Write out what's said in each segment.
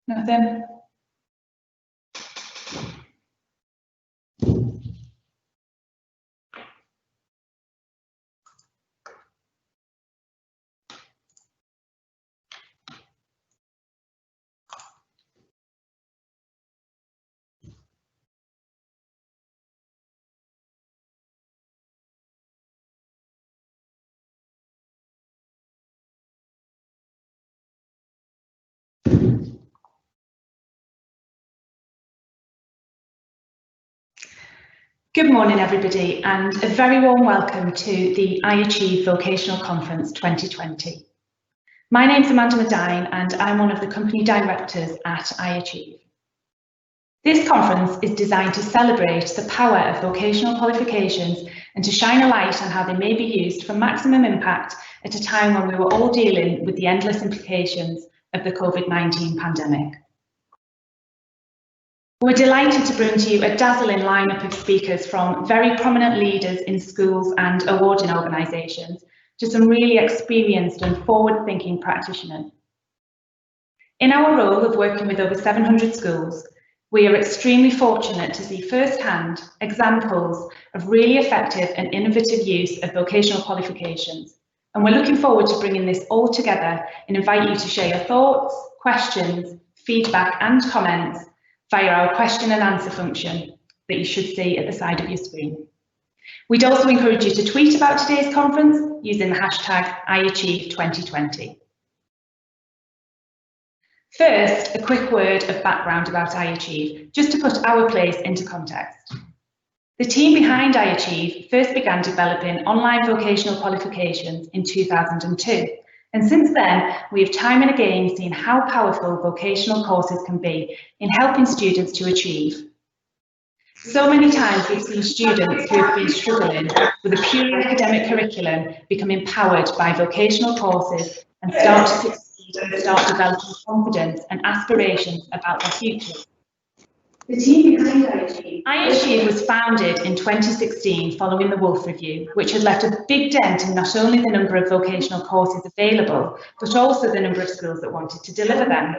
Nothing? Good morning, everybody, and a very warm welcome to the iAchieve's Vocational Conference 2020. My name's Amanda Medine, and I'm one of the company directors at iAchieve. This conference is designed to celebrate the power of vocational qualifications and to shine a light on how they may be used for maximum impact at a time when we were all dealing with the endless implications of the COVID-19 pandemic. We're delighted to bring to you a dazzling lineup of speakers from very prominent leaders in schools and awarding organisations to some really experienced and forward-thinking practitioners. In our role of working with over 700 schools, we are extremely fortunate to see firsthand examples of really effective and innovative use of vocational qualifications. And we're looking forward to bringing this all together and invite you to share your thoughts, questions, feedback and comments via our question and answer function that you should see at the side of your screen. We'd also encourage you to tweet about today's conference using the hashtag iAchieve's2020. First, a quick word of background about iAchieve, just to put our place into context. The team behind iAchieve first began developing online vocational qualifications in 2002. And since then, we have time and again seen how powerful vocational courses can be in helping students to achieve. So many times we've seen students who have been struggling with a purely academic curriculum become empowered by vocational courses and start to succeed and start developing confidence and aspirations about their future. The team behind iAchieve was founded in 2016 following the Wolf Review, which had left a big dent in not only the number of vocational courses available, but also the number of schools that wanted to deliver them.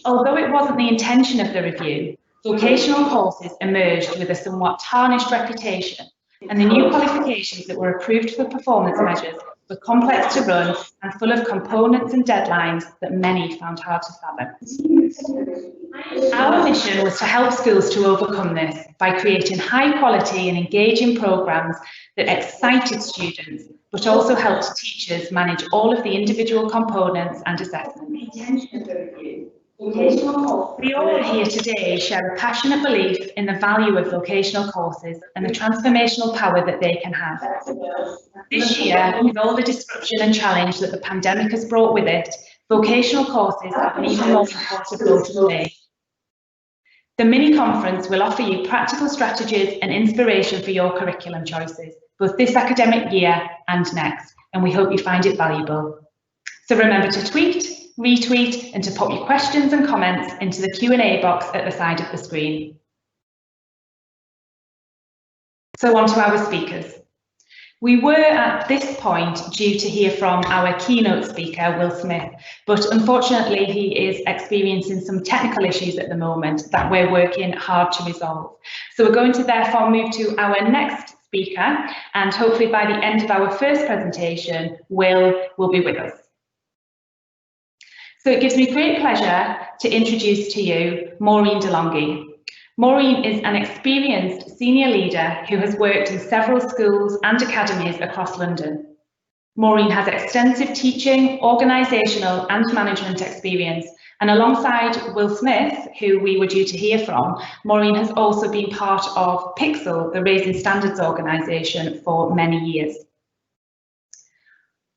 Although it wasn't the intention of the review, vocational courses emerged with a somewhat tarnished reputation, and the new qualifications that were approved for performance measures were complex to run and full of components and deadlines that many found hard to fathom. Our mission was to help schools to overcome this by creating high quality and engaging programmes that excited students, but also helped teachers manage all of the individual components and assessments. We all here today share a passionate belief in the value of vocational courses and the transformational power that they can have. This year, with all the disruption and challenge that the pandemic has brought with it, vocational courses have an even more important role to play. The mini-conference will offer you practical strategies and inspiration for your curriculum choices, both this academic year and next, and we hope you find it valuable. So remember to tweet, retweet, and to pop your questions and comments into the Q&A box at the side of the screen. So on to our speakers. We were at this point due to hear from our keynote speaker, Will Smith, but unfortunately he is experiencing some technical issues at the moment that we're working hard to resolve. So we're going to therefore move to our next speaker, and hopefully by the end of our first presentation, Will be with us. So it gives me great pleasure to introduce to you Maureen DeLonghi. Maureen is an experienced senior leader who has worked in several schools and academies across London. Maureen has extensive teaching, organisational and management experience, and alongside Will Smith, who we were due to hear from, Maureen has also been part of Pixel, the Raising Standards organisation, for many years.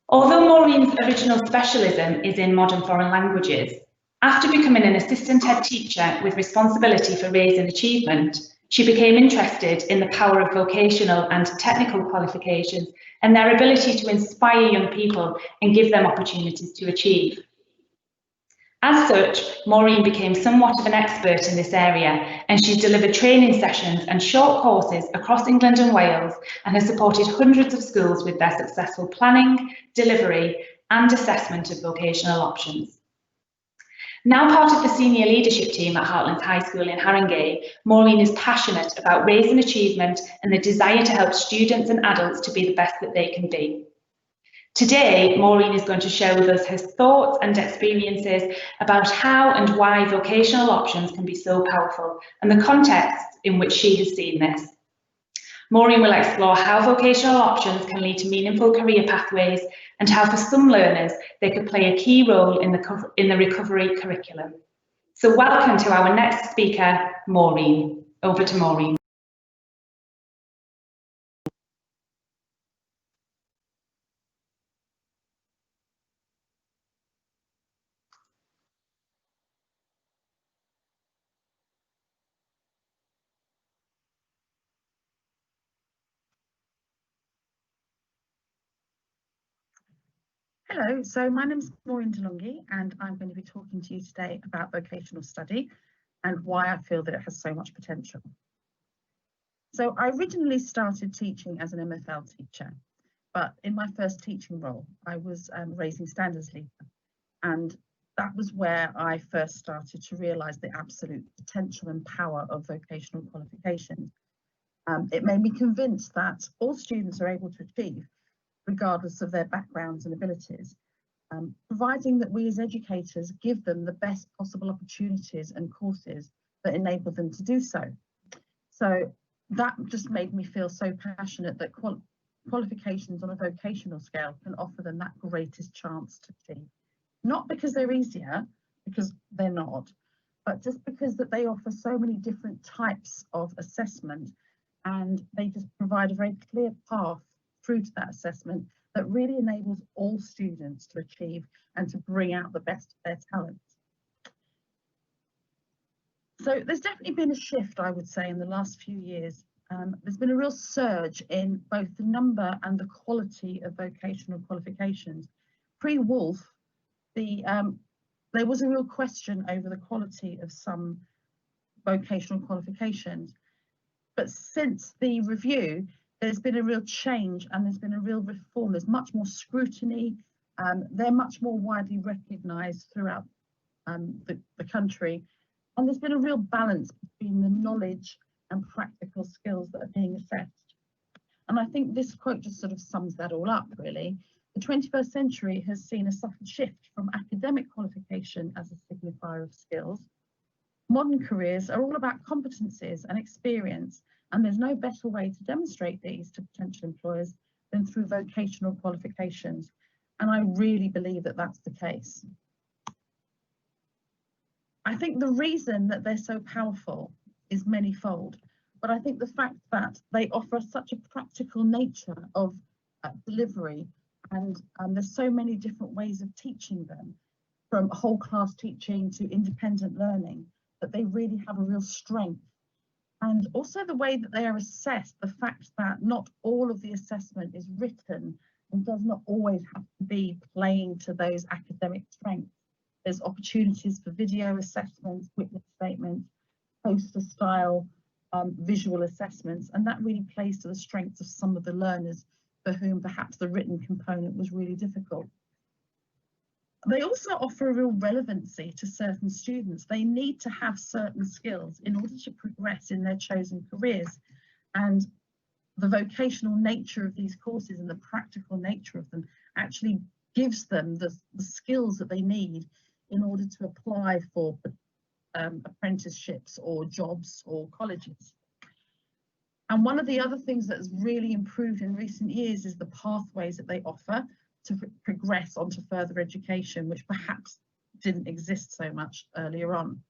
Although Maureen's original specialism is in modern foreign languages, after becoming an assistant head teacher with responsibility for raising achievement, she became interested in the power of vocational and technical qualifications and their ability to inspire young people and give them opportunities to achieve. As such, Maureen became somewhat of an expert in this area, and she's delivered training sessions and short courses across England and Wales and has supported hundreds of schools with their successful planning, delivery and assessment of vocational options. Now part of the senior leadership team at Heartlands High School in Haringey, Maureen is passionate about raising achievement and the desire to help students and adults to be the best that they can be. Today, Maureen is going to share with us her thoughts and experiences about how and why vocational options can be so powerful and the context in which she has seen this. Maureen will explore how vocational options can lead to meaningful career pathways and how for some learners they could play a key role in the recovery curriculum. So welcome to our next speaker, Maureen. Over to Maureen. Hello, so my name is Maureen DeLonghi and I'm going to be talking to you today about vocational study and why I feel that it has so much potential. So I originally started teaching as an MFL teacher, but in my first teaching role, I was raising standards leader, and that was where I first started to realise the absolute potential and power of vocational qualifications. It made me convinced that all students are able to achieve, regardless of their backgrounds and abilities, providing that we as educators give them the best possible opportunities and courses that enable them to do so. So that just made me feel so passionate that qualifications on a vocational scale can offer them that greatest chance to achieve. Not because they're easier, because they're not, but just because that they offer so many different types of assessment, and they just provide a very clear path through to that assessment that really enables all students to achieve and to bring out the best of their talents. So there's definitely been a shift, I would say, in the last few years. There's been a real surge in both the number and the quality of vocational qualifications. Pre-Wolf, there was a real question over the quality of some vocational qualifications. But since the review, there's been a real change and there's been a real reform. There's much more scrutiny. They're much more widely recognised throughout the country. And there's been a real balance between the knowledge and practical skills that are being assessed. And I think this quote just sort of sums that all up, really. The 21st century has seen a subtle shift from academic qualification as a signifier of skills. Modern careers are all about competencies and experience, and there's no better way to demonstrate these to potential employers than through vocational qualifications. And I really believe that that's the case. I think the reason that they're so powerful is manyfold, but I think the fact that they offer such a practical nature of delivery, and there's so many different ways of teaching them, from whole class teaching to independent learning, that they really have a real strength. And also the way that they are assessed, the fact that not all of the assessment is written and does not always have to be playing to those academic strengths. There's opportunities for video assessments, witness statements, poster style, visual assessments, and that really plays to the strengths of some of the learners for whom perhaps the written component was really difficult. They also offer a real relevancy to certain students. They need to have certain skills in order to progress in their chosen careers. And the vocational nature of these courses and the practical nature of them actually gives them the skills that they need in order to apply for apprenticeships or jobs or colleges. And one of the other things that's really improved in recent years is the pathways that they offer to progress onto further education, which perhaps didn't exist so much earlier on.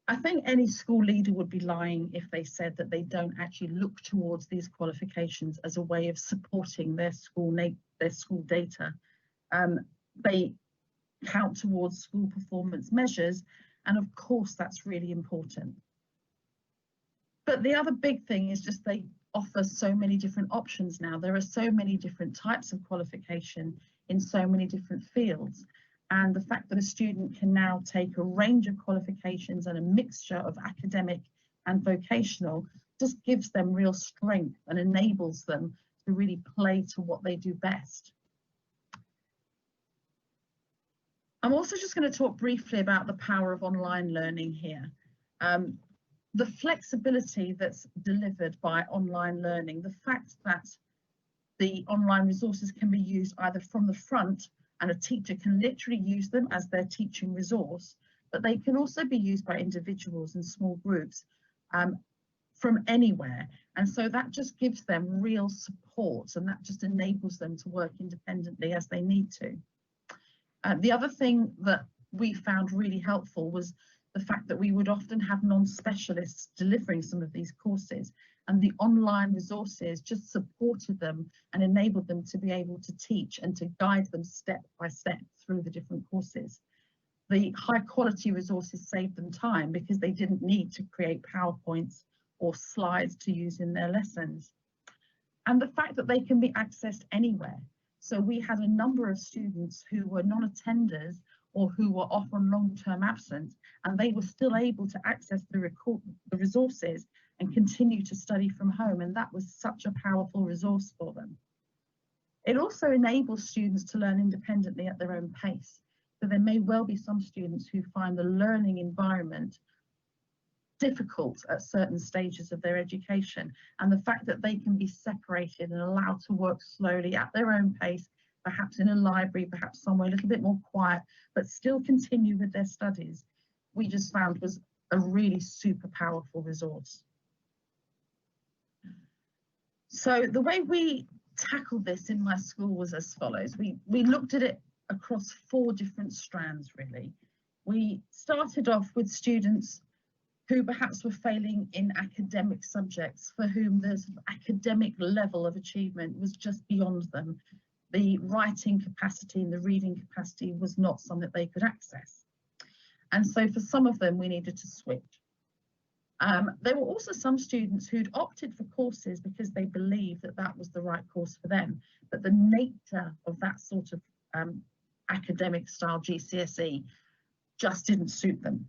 I think any school leader would be lying if they said that they don't actually look towards these qualifications as a way of supporting their school data. They count towards school performance measures, and of course that's really important. But the other big thing is just they offer so many different options now. There are so many different types of qualification in so many different fields. And the fact that a student can now take a range of qualifications and a mixture of academic and vocational just gives them real strength and enables them to really play to what they do best. I'm also just going to talk briefly about the power of online learning here. The flexibility that's delivered by online learning, the fact that the online resources can be used either from the front, and a teacher can literally use them as their teaching resource, but they can also be used by individuals and small groups from anywhere. And so that just gives them real support, and that just enables them to work independently as they need to. The other thing that we found really helpful was the fact that we would often have non-specialists delivering some of these courses, and the online resources just supported them and enabled them to be able to teach and to guide them step by step through the different courses. The high quality resources saved them time because they didn't need to create PowerPoints or slides to use in their lessons. And the fact that they can be accessed anywhere. So we had a number of students who were non-attenders or who were off on long-term absence, and they were still able to access the resources and continue to study from home, and that was such a powerful resource for them. It also enables students to learn independently at their own pace. So there may well be some students who find the learning environment difficult at certain stages of their education, and the fact that they can be separated and allowed to work slowly at their own pace, perhaps in a library, perhaps somewhere a little bit more quiet, but still continue with their studies, we just found was a really super powerful resource. So the way we tackled this in my school was as follows. We looked at it across 4 different strands, really. We started off with students who perhaps were failing in academic subjects, for whom the academic level of achievement was just beyond them. The writing capacity and the reading capacity was not something they could access. And so for some of them, we needed to switch. There were also some students who'd opted for courses because they believed that that was the right course for them, but the nature of that sort of academic style GCSE just didn't suit them.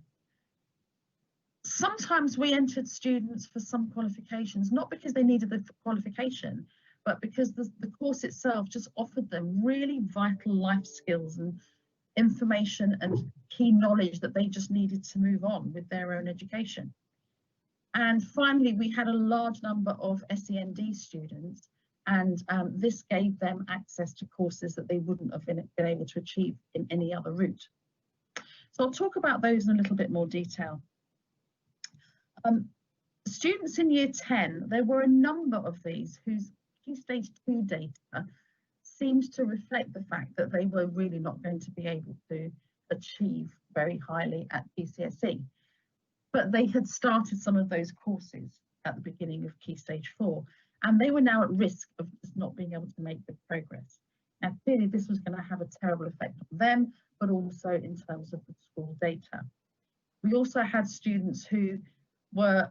Sometimes we entered students for some qualifications, not because they needed the qualification, but because the course itself just offered them really vital life skills and information and key knowledge that they just needed to move on with their own education. And finally, we had a large number of SEND students, and this gave them access to courses that they wouldn't have been able to achieve in any other route. So I'll talk about those in a little bit more detail. Students in year 10, there were a number of these whose Key Stage 2 data seemed to reflect the fact that they were really not going to be able to achieve very highly at GCSE. But they had started some of those courses at the beginning of Key Stage 4, and they were now at risk of just not being able to make the progress. Now, clearly this was going to have a terrible effect on them, but also in terms of the school data. We also had students who were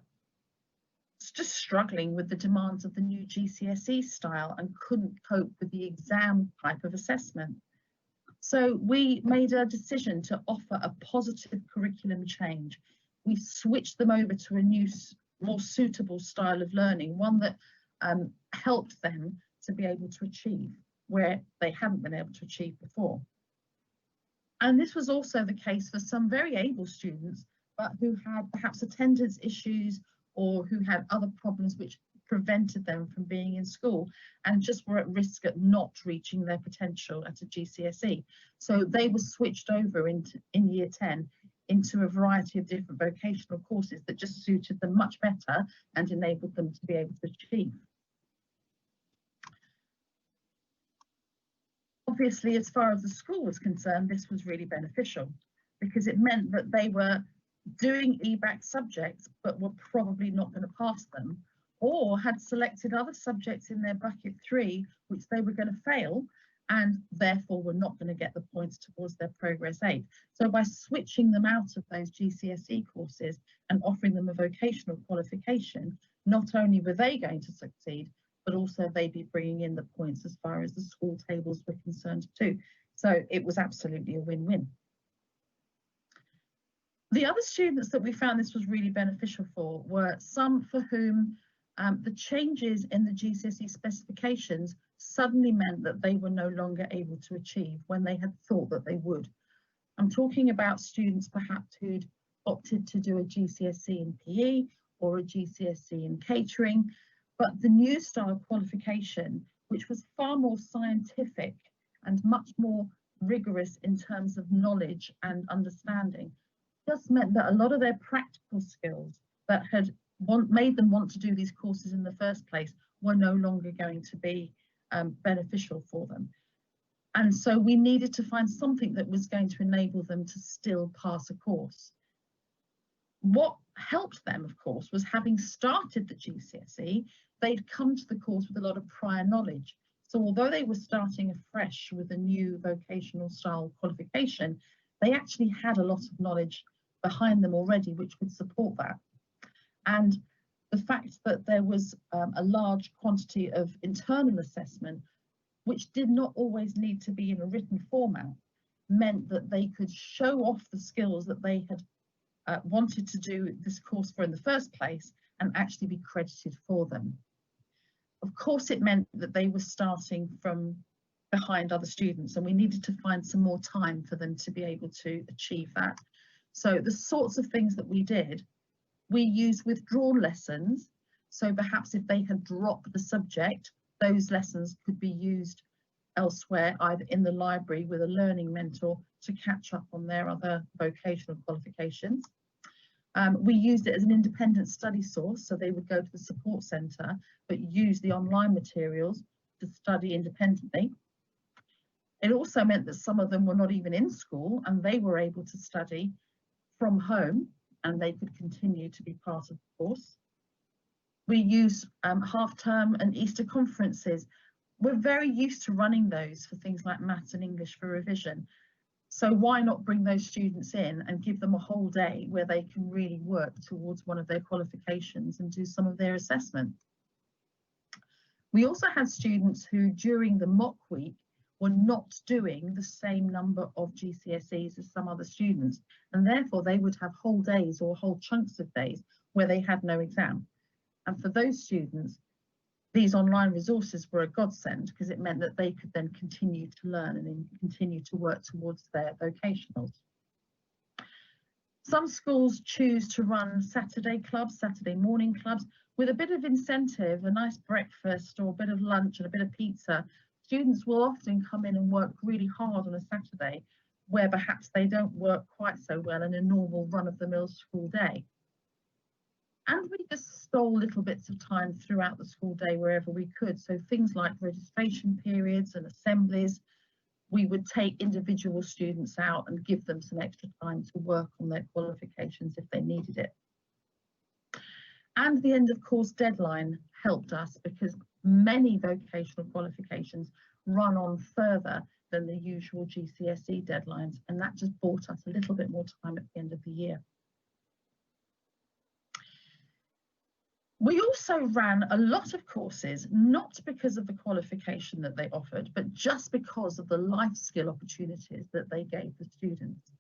just struggling with the demands of the new GCSE style and couldn't cope with the exam type of assessment. So we made a decision to offer a positive curriculum change. We switched them over to a new, more suitable style of learning, one that helped them to be able to achieve where they hadn't been able to achieve before. And this was also the case for some very able students, but who had perhaps attendance issues or who had other problems which prevented them from being in school and just were at risk at not reaching their potential at a GCSE. So they were switched over in year 10 into a variety of different vocational courses that just suited them much better and enabled them to be able to achieve. Obviously, as far as the school was concerned, this was really beneficial because it meant that they were doing EBAC subjects but were probably not going to pass them, or had selected other subjects in their bucket 3 which they were going to fail and therefore were not going to get the points towards their progress 8. So by switching them out of those GCSE courses and offering them a vocational qualification, not only were they going to succeed, but also they'd be bringing in the points as far as the school tables were concerned too. So it was absolutely a win-win. The other students that we found this was really beneficial for were some for whom the changes in the GCSE specifications suddenly meant that they were no longer able to achieve when they had thought that they would. I'm talking about students perhaps who'd opted to do a GCSE in PE or a GCSE in catering, but the new style qualification, which was far more scientific and much more rigorous in terms of knowledge and understanding, just meant that a lot of their practical skills that had made them want to do these courses in the first place were no longer going to be beneficial for them. And so we needed to find something that was going to enable them to still pass a course. What helped them, of course, was having started the GCSE, they'd come to the course with a lot of prior knowledge. So although they were starting afresh with a new vocational style qualification, they actually had a lot of knowledge behind them already, which would support that. And the fact that there was a large quantity of internal assessment, which did not always need to be in a written format, meant that they could show off the skills that they had wanted to do this course for in the first place and actually be credited for them. Of course, it meant that they were starting from behind other students, and we needed to find some more time for them to be able to achieve that. So the sorts of things that we did, we used withdrawal lessons. So perhaps if they had dropped the subject, those lessons could be used elsewhere, either in the library with a learning mentor to catch up on their other vocational qualifications. We used it as an independent study source, so they would go to the support centre but use the online materials to study independently. It also meant that some of them were not even in school and they were able to study from home and they could continue to be part of the course. We use half-term and Easter conferences. We're very used to running those for things like maths and English for revision. So why not bring those students in and give them a whole day where they can really work towards one of their qualifications and do some of their assessment. We also had students who during the mock week were not doing the same number of GCSEs as some other students, and therefore they would have whole days or whole chunks of days where they had no exam. And for those students, these online resources were a godsend because it meant that they could then continue to learn and then continue to work towards their vocationals. Some schools choose to run Saturday clubs, Saturday morning clubs, with a bit of incentive, a nice breakfast or a bit of lunch and a bit of pizza. Students will often come in and work really hard on a Saturday where perhaps they don't work quite so well in a normal run-of-the-mill school day. And we just stole little bits of time throughout the school day wherever we could. So things like registration periods and assemblies, we would take individual students out and give them some extra time to work on their qualifications if they needed it. And the end of course deadline helped us because many vocational qualifications run on further than the usual GCSE deadlines, and that just bought us a little bit more time at the end of the year. We also ran a lot of courses, not because of the qualification that they offered, but just because of the life skill opportunities that they gave the students.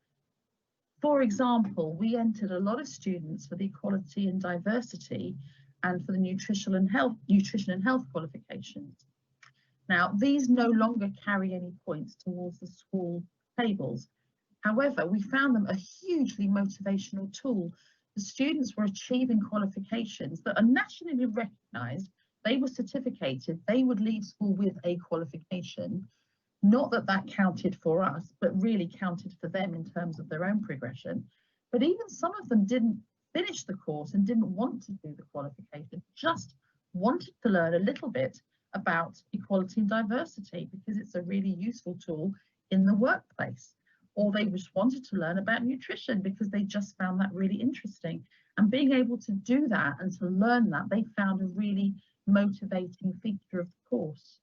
For example, we entered a lot of students for the equality and diversity and for the nutrition and health qualifications. Now, these no longer carry any points towards the school tables. However, we found them a hugely motivational tool. The students were achieving qualifications that are nationally recognised. They were certificated. They would leave school with a qualification. Not that that counted for us, but really counted for them in terms of their own progression. But even some of them didn't finish the course and didn't want to do the qualification, just wanted to learn a little bit about equality and diversity because it's a really useful tool in the workplace. Or they just wanted to learn about nutrition because they just found that really interesting. And being able to do that and to learn that, they found a really motivating feature of the course.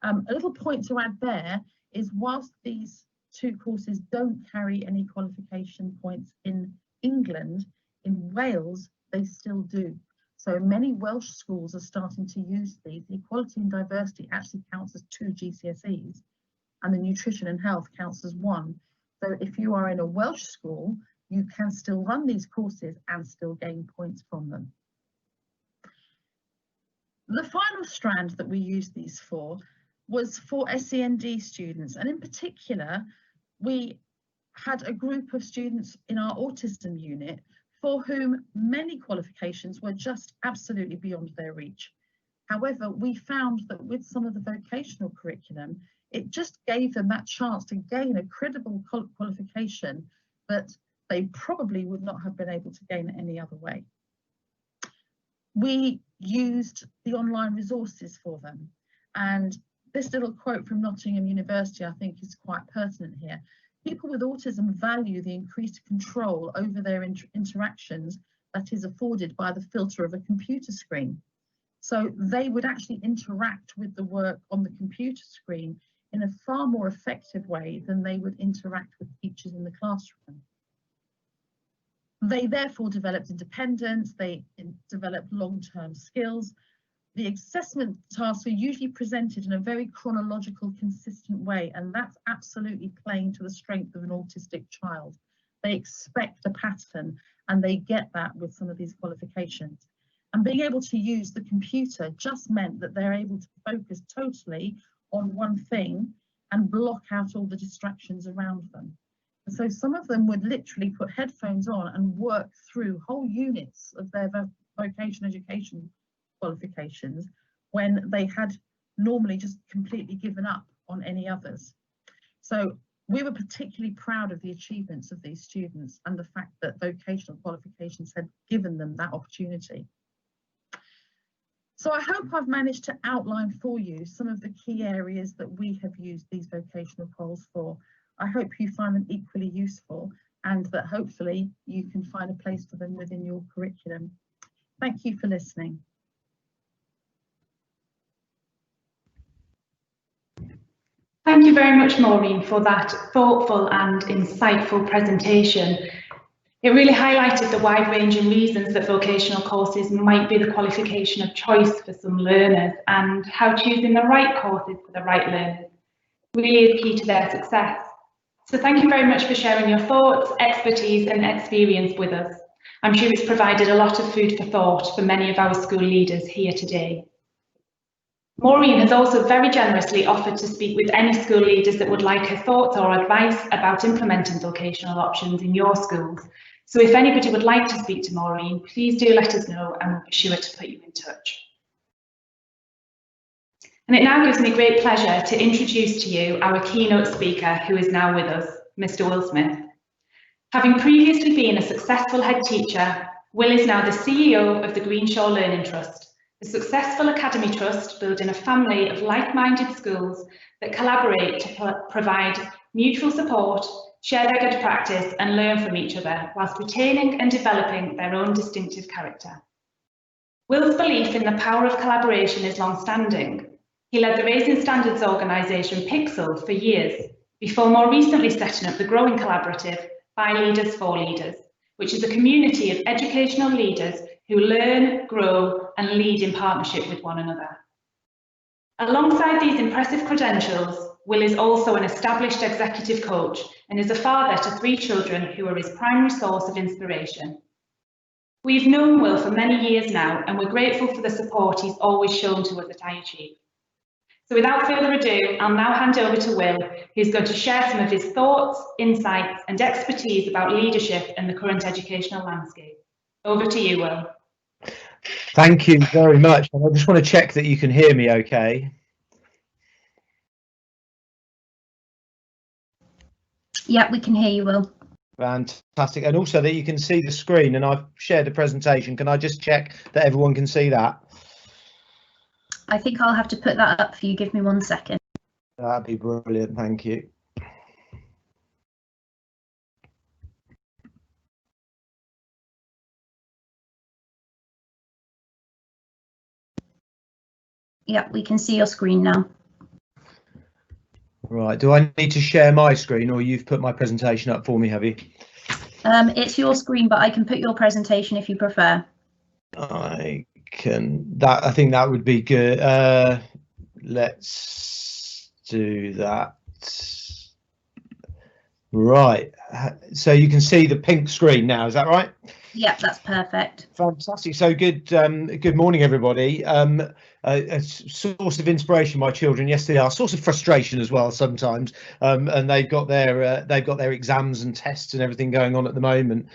A little point to add there is whilst these two courses don't carry any qualification points in England, in Wales, they still do. So many Welsh schools are starting to use these. The equality and diversity actually counts as 2 GCSEs. And the nutrition and health counts as 1. So if you are in a Welsh school, you can still run these courses and still gain points from them. The final strand that we used these for was for SEND students, and in particular, we had a group of students in our autism unit for whom many qualifications were just absolutely beyond their reach. However, we found that with some of the vocational curriculum, it just gave them that chance to gain a credible qualification that they probably would not have been able to gain any other way. We used the online resources for them, and this little quote from Nottingham University I think is quite pertinent here. People with autism value the increased control over their interactions that is afforded by the filter of a computer screen. So they would actually interact with the work on the computer screen in a far more effective way than they would interact with teachers in the classroom. They therefore developed independence, they developed long-term skills. The assessment tasks are usually presented in a very chronological, consistent way, and that's absolutely playing to the strength of an autistic child. They expect a pattern, and they get that with some of these qualifications. And being able to use the computer just meant that they're able to focus totally on one thing and block out all the distractions around them. And so some of them would literally put headphones on and work through whole units of their vocational education qualifications when they had normally just completely given up on any others. So we were particularly proud of the achievements of these students and the fact that vocational qualifications had given them that opportunity. So I hope I've managed to outline for you some of the key areas that we have used these vocational quals for. I hope you find them equally useful and that hopefully you can find a place for them within your curriculum. Thank you for listening. Thank you very much, Maureen, for that thoughtful and insightful presentation. It really highlighted the wide-ranging reasons that vocational courses might be the qualification of choice for some learners and how choosing the right courses for the right learners really is key to their success. So thank you very much for sharing your thoughts, expertise and experience with us. I'm sure it's provided a lot of food for thought for many of our school leaders here today. Maureen has also very generously offered to speak with any school leaders that would like her thoughts or advice about implementing vocational options in your schools. So if anybody would like to speak to Maureen, please do let us know and we'll be sure to put you in touch. And it now gives me great pleasure to introduce to you our keynote speaker who is now with us, Mr. Will Smith. Having previously been a successful head teacher, Will is now the CEO of the Greenshaw Learning Trust, a successful academy trust building a family of like-minded schools that collaborate to provide mutual support, share their good practice and learn from each other whilst retaining and developing their own distinctive character. Will's belief in the power of collaboration is long-standing. He led the Raising Standards organisation Pixel for years, before more recently setting up the growing collaborative By Leaders for Leaders, which is a community of educational leaders who learn, grow and lead in partnership with one another. Alongside these impressive credentials, Will is also an established executive coach and is a father to 3 children who are his primary source of inspiration. We've known Will for many years now and we're grateful for the support he's always shown to us at iAchieve. So without further ado, I'll now hand over to Will, who's going to share some of his thoughts, insights and expertise about leadership in the current educational landscape. Over to you, Will. Thank you very much. And I just want to check that you can hear me okay. Yeah, we can hear you, Will. Fantastic. And also that you can see the screen, and I've shared a presentation. Can I just check that everyone can see that? I think I'll have to put that up for you. Give me 1 second. That'd be brilliant. Thank you. Yeah, we can see your screen now. Right. Do I need to share my screen, or you've put my presentation up for me, have you? It's your screen, but I can put your presentation if you prefer. I think that would be good. Let's do that. Right. So you can see the pink screen now. Is that right? Yeah, that's perfect. Fantastic. So good morning, everybody. a source of inspiration. My children, yes, they are a source of frustration as well sometimes, and they've got their exams and tests and everything going on at the moment,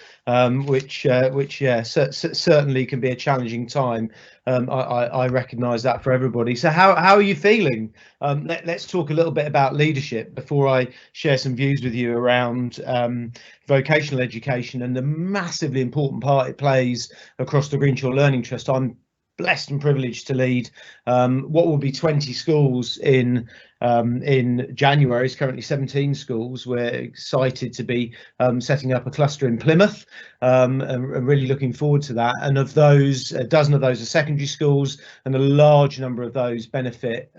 which yeah, certainly can be a challenging time. I recognise that for everybody. So how are you feeling? Let's talk a little bit about leadership before I share some views with you around vocational education and the massively important part it plays across the Greenshore Learning Trust. I'm blessed and privileged to lead what will be 20 schools in January. It's currently 17 schools. We're excited to be setting up a cluster in Plymouth, and really looking forward to that. And of those, a dozen of those are secondary schools, and a large number of those benefit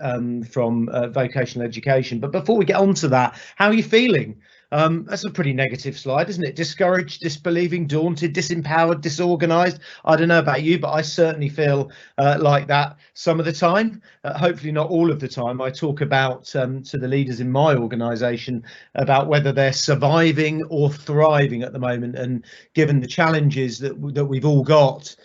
from vocational education. But before we get on to that, how are you feeling? That's a pretty negative slide, isn't it? Discouraged, disbelieving, daunted, disempowered, disorganised. I don't know about you, but I certainly feel like that some of the time. Hopefully not all of the time. I talk about to the leaders in my organisation about whether they're surviving or thriving at the moment, and given the challenges that we've all got,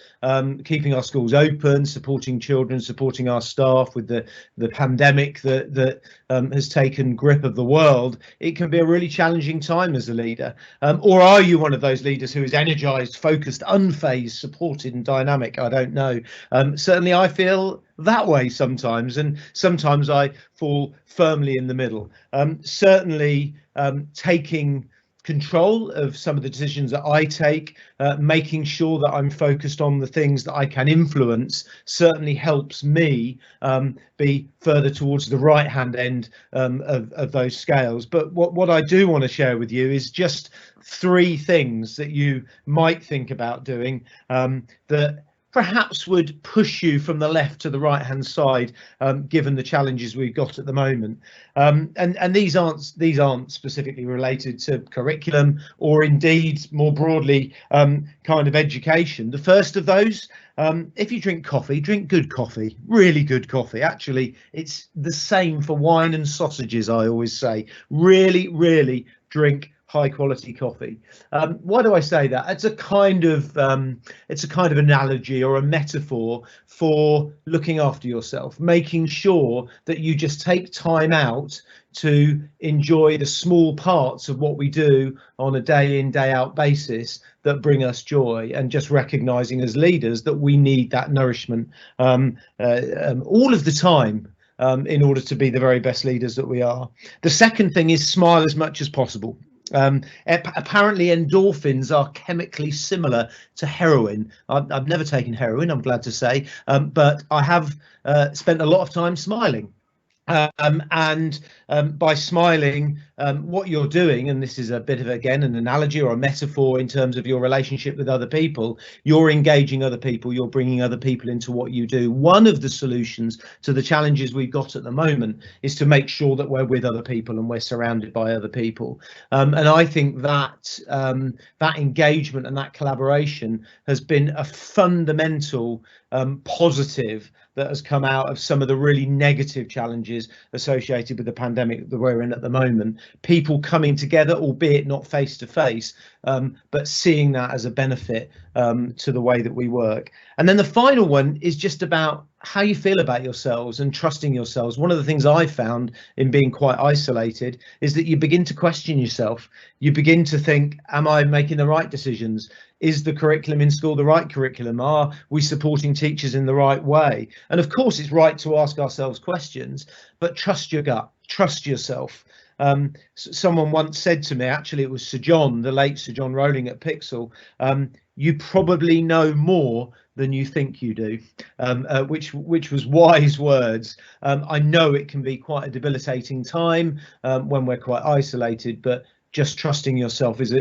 keeping our schools open, supporting children, supporting our staff with the pandemic that has taken grip of the world, it can be a really challenging time as a leader. Or are you one of those leaders who is energised, focused, unfazed, supported and dynamic? I don't know. Certainly I feel that way sometimes, and sometimes I fall firmly in the middle. Certainly taking control of some of the decisions that I take, making sure that I'm focused on the things that I can influence, certainly helps me be further towards the right hand end of those scales. But what I do want to share with you is just 3 things that you might think about doing that perhaps would push you from the left to the right hand side, given the challenges we've got at the moment. And these aren't specifically related to curriculum or indeed more broadly kind of education. The first of those, if you drink coffee, drink good coffee, really good coffee. Actually, it's the same for wine and sausages, I always say. Really drink high quality coffee. Why do I say that? It's a kind of analogy or a metaphor for looking after yourself, making sure that you just take time out to enjoy the small parts of what we do on a day in, day out basis that bring us joy, and just recognizing as leaders that we need that nourishment all of the time in order to be the very best leaders that we are. The second thing is smile as much as possible. Apparently endorphins are chemically similar to heroin. I've never taken heroin, I'm glad to say, but I have spent a lot of time smiling. And by smiling, what you're doing, and this is a bit of, again, an analogy or a metaphor in terms of your relationship with other people, you're engaging other people, you're bringing other people into what you do. One of the solutions to the challenges we've got at the moment is to make sure that we're with other people and we're surrounded by other people. And I think that that engagement and that collaboration has been a fundamental positive that has come out of some of the really negative challenges associated with the pandemic that we're in at the moment. People coming together, albeit not face to face, but seeing that as a benefit to the way that we work. And then the final one is just about how you feel about yourselves and trusting yourselves. One of the things I found in being quite isolated is that you begin to question yourself. You begin to think, am I making the right decisions? Is the curriculum in school the right curriculum? Are we supporting teachers in the right way? And of course, it's right to ask ourselves questions, but trust your gut, trust yourself. Someone once said to me, actually, it was Sir John, the late Sir John Rowling at Pixel, you probably know more than you think you do, which was wise words. I know it can be quite a debilitating time when we're quite isolated, but just trusting yourself is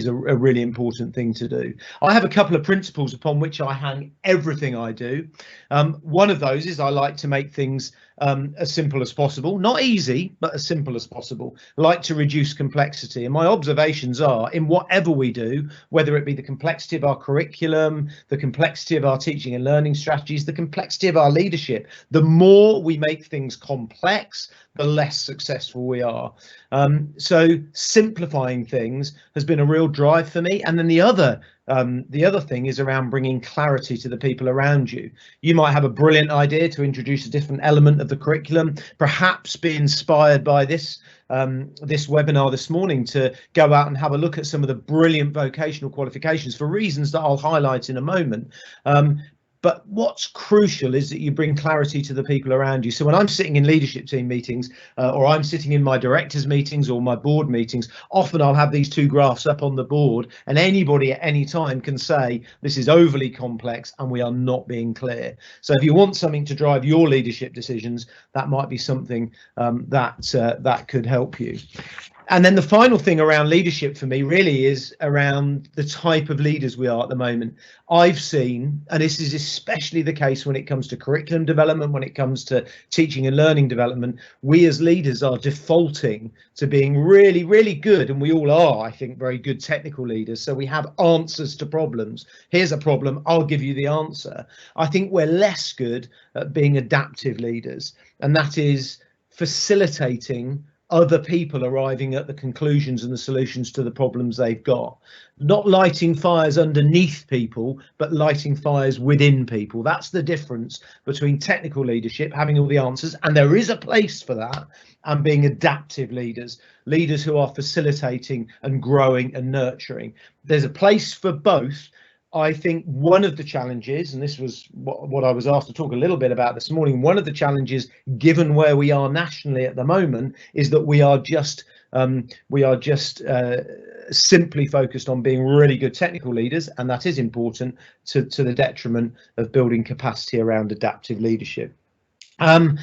a really important thing to do. I have a couple of principles upon which I hang everything I do. One of those is I like to make things as simple as possible, not easy, but as simple as possible. I like to reduce complexity. And my observations are, in whatever we do, whether it be the complexity of our curriculum, the complexity of our teaching and learning strategies, the complexity of our leadership, the more we make things complex, the less successful we are. So simplifying things has been a real drive for me. And then the other thing is around bringing clarity to the people around you. You might have a brilliant idea to introduce a different element of the curriculum, perhaps be inspired by this webinar this morning to go out and have a look at some of the brilliant vocational qualifications for reasons that I'll highlight in a moment. But what's crucial is that you bring clarity to the people around you. So when I'm sitting in leadership team meetings or I'm sitting in my directors meetings or my board meetings, often I'll have these two graphs up on the board and anybody at any time can say this is overly complex and we are not being clear. So if you want something to drive your leadership decisions, that might be something that could help you. And then the final thing around leadership for me really is around the type of leaders we are at the moment. I've seen, and this is especially the case when it comes to curriculum development, when it comes to teaching and learning development, we as leaders are defaulting to being really, really good, and we all are, I think, very good technical leaders. So we have answers to problems. Here's a problem, I'll give you the answer. I think we're less good at being adaptive leaders, and that is facilitating other people arriving at the conclusions and the solutions to the problems they've got. Not lighting fires underneath people, but lighting fires within people. That's the difference between technical leadership, having all the answers, and there is a place for that, and being adaptive leaders, leaders who are facilitating and growing and nurturing. There's a place for both. I think one of the challenges, and this was what I was asked to talk a little bit about this morning, one of the challenges, given where we are nationally at the moment, is that we are just simply focused on being really good technical leaders, and that is important to the detriment of building capacity around adaptive leadership. I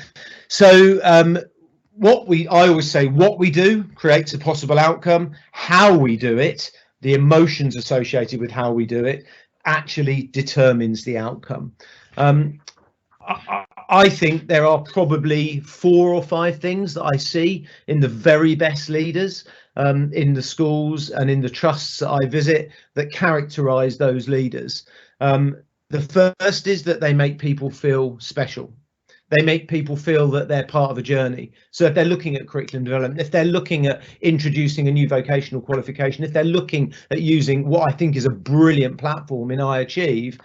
always say what we do creates a possible outcome. How we do it, the emotions associated with how we do it, actually determines the outcome. I think there are probably 4 or 5 things that I see in the very best leaders in the schools and in the trusts that I visit that characterize those leaders. The first is that they make people feel special. They make people feel that they're part of a journey. So if they're looking at curriculum development, if they're looking at introducing a new vocational qualification, if they're looking at using what I think is a brilliant platform in iAchieve,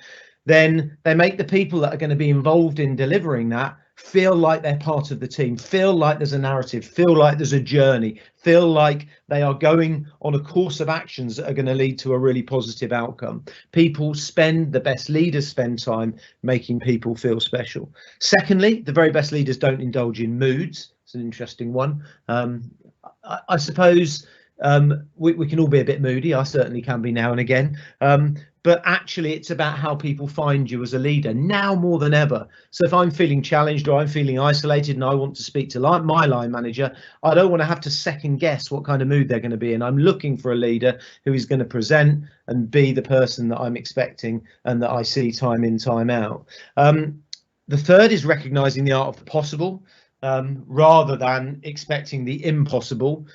then they make the people that are going to be involved in delivering that feel like they're part of the team, feel like there's a narrative, feel like there's a journey, feel like they are going on a course of actions that are going to lead to a really positive outcome. The best leaders spend time making people feel special. Secondly, the very best leaders don't indulge in moods. It's an interesting one. I suppose we can all be a bit moody. I certainly can be now and again. But actually it's about how people find you as a leader now more than ever. So if I'm feeling challenged or I'm feeling isolated and I want to speak to my line manager, I don't want to have to second guess what kind of mood they're going to be in. I'm looking for a leader who is going to present and be the person that I'm expecting and that I see time in, time out. The third is recognizing the art of the possible rather than expecting the impossible.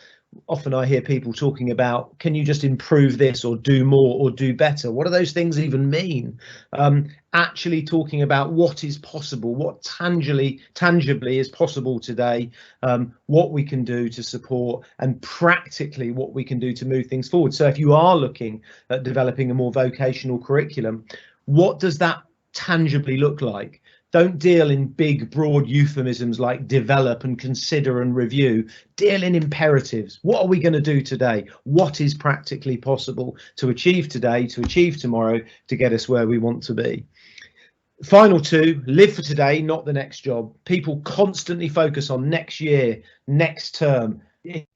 Often I hear people talking about, can you just improve this or do more or do better? What do those things even mean? Actually talking about what is possible, what tangibly is possible today, what we can do to support, and practically what we can do to move things forward. So if you are looking at developing a more vocational curriculum, what does that tangibly look like? Don't deal in big, broad euphemisms like develop and consider and review. Deal in imperatives. What are we going to do today? What is practically possible to achieve today, to achieve tomorrow, to get us where we want to be? Final 2, live for today, not the next job. People constantly focus on next year, next term,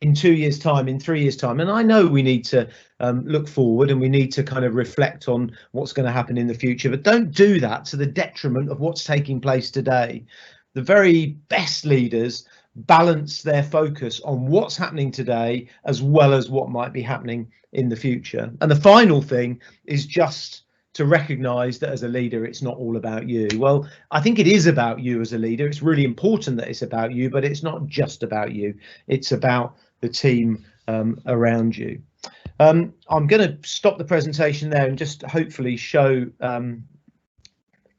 in 2 years' time, in 3 years' time. And I know we need to look forward and we need to kind of reflect on what's going to happen in the future, but don't do that to the detriment of what's taking place today. The very best leaders balance their focus on what's happening today as well as what might be happening in the future. And the final thing is just to recognize that as a leader, it's not all about you. Well, I think it is about you as a leader. It's really important that it's about you, but it's not just about you. It's about the team around you. I'm going to stop the presentation there and just hopefully show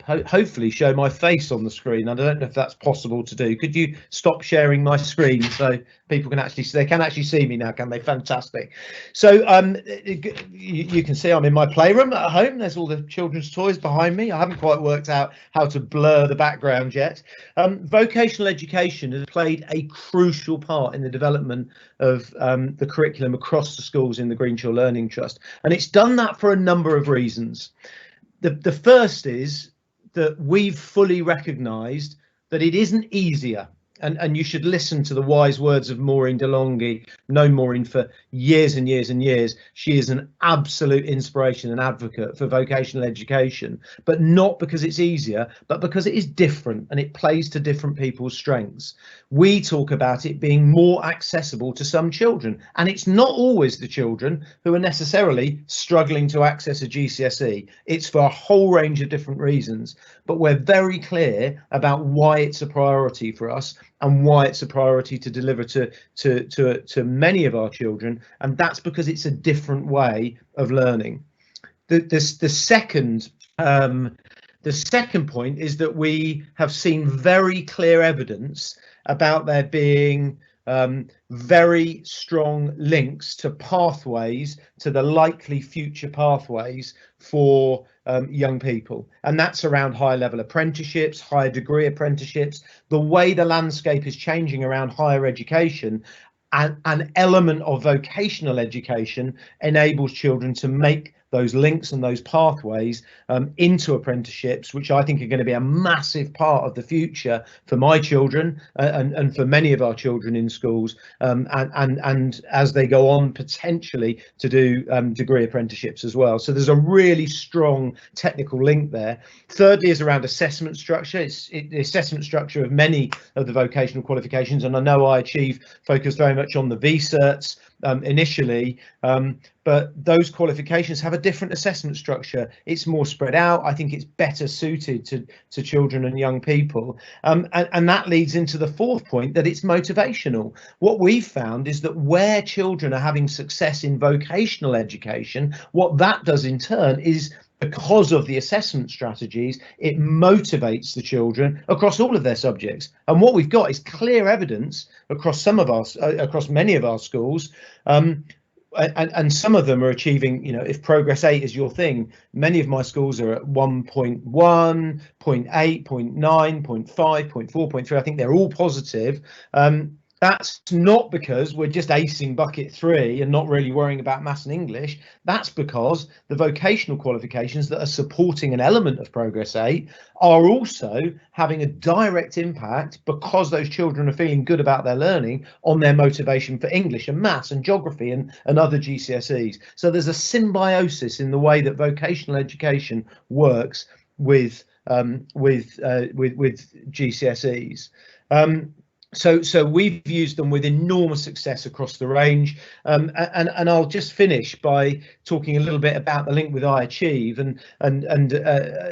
hopefully show my face on the screen. I don't know if that's possible to do. Could you stop sharing my screen so people can actually see me now, can they? Fantastic. So you can see I'm in my playroom at home. There's all the children's toys behind me. I haven't quite worked out how to blur the background yet. Vocational education has played a crucial part in the development of the curriculum across the schools in the Greensill Learning Trust, and it's done that for a number of reasons. The first is that we've fully recognised that it isn't easier, and you should listen to the wise words of Maureen DeLonghi. Known Maureen for years and years and years. She is an absolute inspiration and advocate for vocational education, but not because it's easier, but because it is different and it plays to different people's strengths. We talk about it being more accessible to some children, and it's not always the children who are necessarily struggling to access a GCSE. It's for a whole range of different reasons, but we're very clear about why it's a priority for us and why it's a priority to deliver to many of our children, and that's because it's a different way of learning. The second point is that we have seen very clear evidence about there being very strong links to pathways, to the likely future pathways for young people, and that's around high level apprenticeships, higher degree apprenticeships, the way the landscape is changing around higher education. An element of vocational education enables children to make those links and those pathways into apprenticeships, which I think are going to be a massive part of the future for my children and for many of our children in schools, and as they go on potentially to do degree apprenticeships as well. So there's a really strong technical link there. Thirdly is around assessment structure. It's the assessment structure of many of the vocational qualifications, and I know iAchieve focused very much on the VCerts initially, but those qualifications have a different assessment structure. It's more spread out. I think it's better suited to children and young people, and that leads into the fourth point, that it's motivational. What we've found is that where children are having success in vocational education, what that does in turn is, because of the assessment strategies, it motivates the children across all of their subjects. And what we've got is clear evidence across across many of our schools, and some of them are achieving, if Progress 8 is your thing, many of my schools are at 1.1, 0.8, 0.9, 0.5, 0.4, 0.3. I think they're all positive. That's not because we're just acing bucket 3 and not really worrying about maths and English. That's because the vocational qualifications that are supporting an element of Progress 8 are also having a direct impact, because those children are feeling good about their learning, on their motivation for English and maths and geography and other GCSEs. So there's a symbiosis in the way that vocational education works with GCSEs. So we've used them with enormous success across the range, and I'll just finish by talking a little bit about the link with iAchieve, and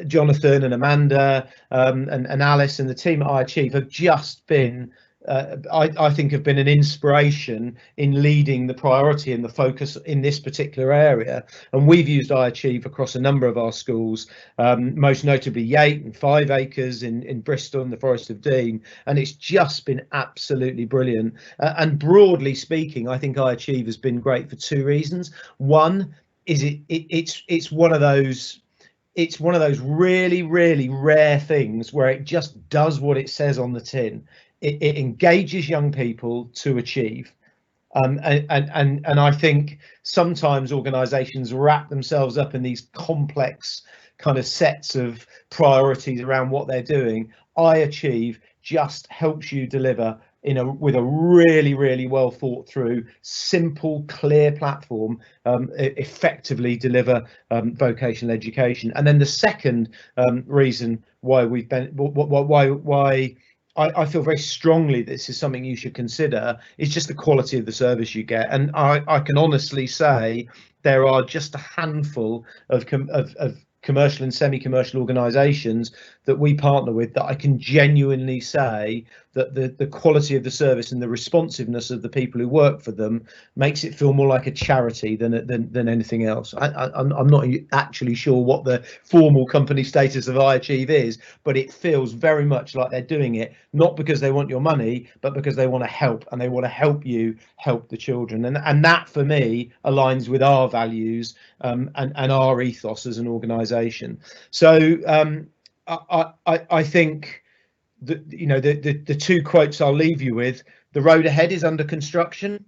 Jonathan and Amanda and Alice and the team at iAchieve have just been, I think, have been an inspiration in leading the priority and the focus in this particular area. And we've used iAchieve across a number of our schools, most notably Yate and 5 Acres in Bristol and the Forest of Dean, and it's just been absolutely brilliant. And broadly speaking, I think iAchieve has been great for 2 reasons. One is it's one of those really, really rare things where it just does what it says on the tin. It engages young people to achieve, and I think sometimes organisations wrap themselves up in these complex kind of sets of priorities around what they're doing. iAchieve just helps you deliver with a really, really well thought through, simple, clear platform, effectively deliver vocational education. And then the second reason why we've been why I feel very strongly this is something you should consider, is just the quality of the service you get. And I can honestly say there are just a handful of commercial and semi-commercial organisations that we partner with that I can genuinely say that the quality of the service and the responsiveness of the people who work for them makes it feel more like a charity than anything else. I'm not actually sure what the formal company status of iAchieve is, but it feels very much like they're doing it not because they want your money, but because they want to help, and they want to help you help the children. And that for me aligns with our values and our ethos as an organisation. So I think that, you know, the two quotes I'll leave you with: the road ahead is under construction.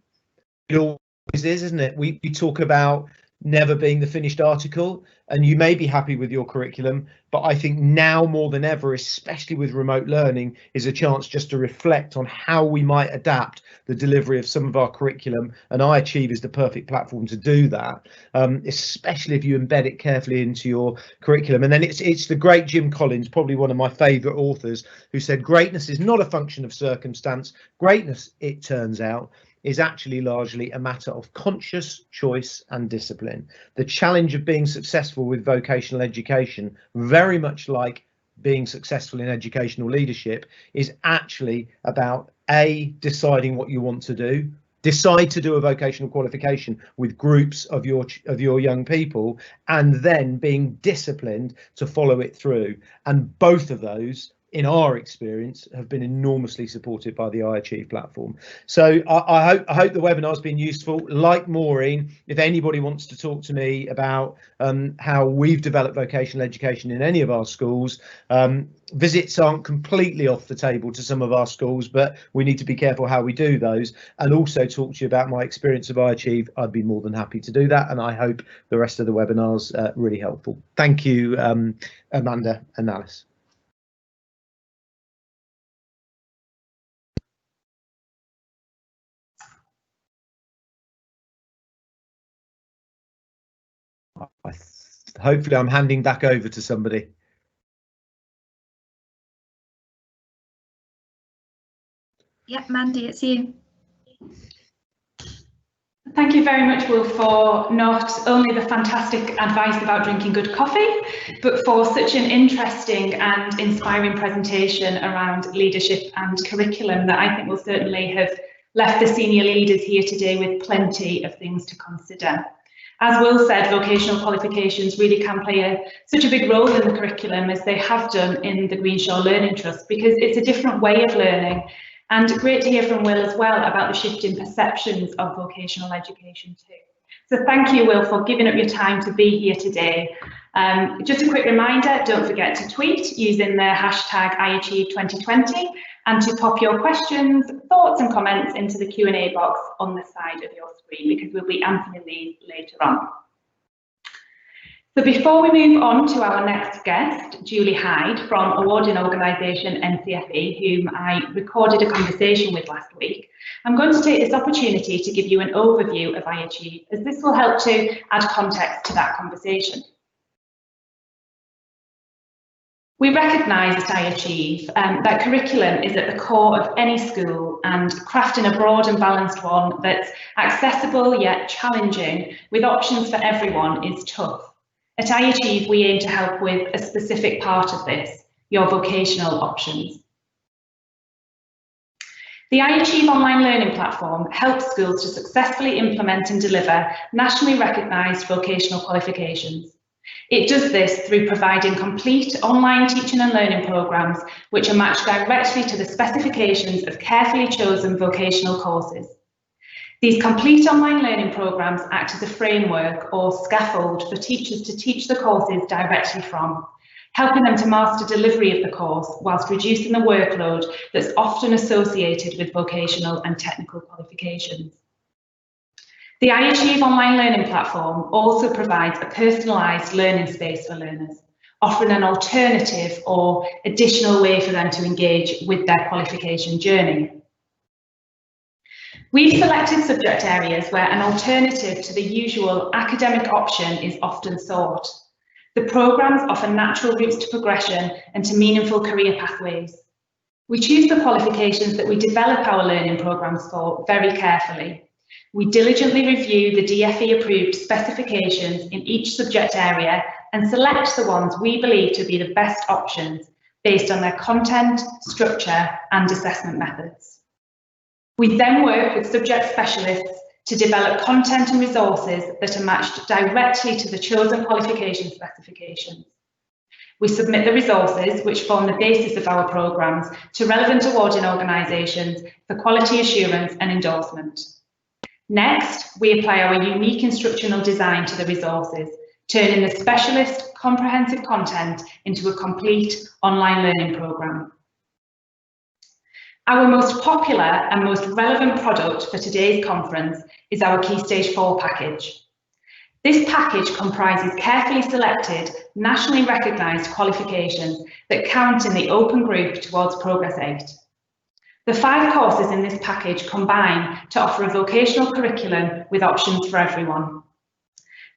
It always is, isn't it? We talk about never being the finished article, and you may be happy with your curriculum, but I think now more than ever, especially with remote learning, is a chance just to reflect on how we might adapt the delivery of some of our curriculum, and iAchieve is the perfect platform to do that, especially if you embed it carefully into your curriculum. And then it's the great Jim Collins, probably one of my favourite authors, who said greatness is not a function of circumstance. Greatness, it turns out, is actually largely a matter of conscious choice and discipline. The challenge of being successful with vocational education, very much like being successful in educational leadership, is actually about deciding what you want to do. Decide to do a vocational qualification with groups of your young people, and then being disciplined to follow it through. And both of those, in our experience, have been enormously supported by the iAchieve platform. So I hope the webinar has been useful. Like Maureen, if anybody wants to talk to me about how we've developed vocational education in any of our schools, visits aren't completely off the table to some of our schools, but we need to be careful how we do those. And also talk to you about my experience of iAchieve, I'd be more than happy to do that. And I hope the rest of the webinar's really helpful. Thank you, Amanda and Alice. Hopefully I'm handing back over to somebody. Yep, Mandy, it's you. Thank you very much, Will, for not only the fantastic advice about drinking good coffee, but for such an interesting and inspiring presentation around leadership and curriculum that I think will certainly have left the senior leaders here today with plenty of things to consider. As Will said, vocational qualifications really can play such a big role in the curriculum, as they have done in the Greenshaw Learning Trust, because it's a different way of learning. And great to hear from Will as well about the shift in perceptions of vocational education too. So thank you, Will, for giving up your time to be here today. Just a quick reminder, don't forget to tweet using the hashtag iAchieve's2020, and to pop your questions, thoughts and comments into the Q&A box on the side of your screen, because we'll be answering these later on. So before we move on to our next guest, Julie Hyde from awarding organisation NCFE, whom I recorded a conversation with last week, I'm going to take this opportunity to give you an overview of iAchieve, as this will help to add context to that conversation. We recognise at iAchieve that curriculum is at the core of any school, and crafting a broad and balanced one that's accessible yet challenging with options for everyone is tough. At iAchieve, we aim to help with a specific part of this, your vocational options. The iAchieve online learning platform helps schools to successfully implement and deliver nationally recognised vocational qualifications. It does this through providing complete online teaching and learning programmes which are matched directly to the specifications of carefully chosen vocational courses. These complete online learning programmes act as a framework or scaffold for teachers to teach the courses directly from, helping them to master delivery of the course whilst reducing the workload that's often associated with vocational and technical qualifications. The iAchieve online learning platform also provides a personalised learning space for learners, offering an alternative or additional way for them to engage with their qualification journey. We've selected subject areas where an alternative to the usual academic option is often sought. The programmes offer natural routes to progression and to meaningful career pathways. We choose the qualifications that we develop our learning programmes for very carefully. We diligently review the DFE approved specifications in each subject area and select the ones we believe to be the best options, based on their content, structure and assessment methods. We then work with subject specialists to develop content and resources that are matched directly to the chosen qualification specifications. We submit the resources, which form the basis of our programmes, to relevant awarding organisations for quality assurance and endorsement. Next, we apply our unique instructional design to the resources, turning the specialist comprehensive content into a complete online learning programme. Our most popular and most relevant product for today's conference is our Key Stage 4 package. This package comprises carefully selected, nationally recognised qualifications that count in the open group towards Progress 8. The 5 courses in this package combine to offer a vocational curriculum with options for everyone.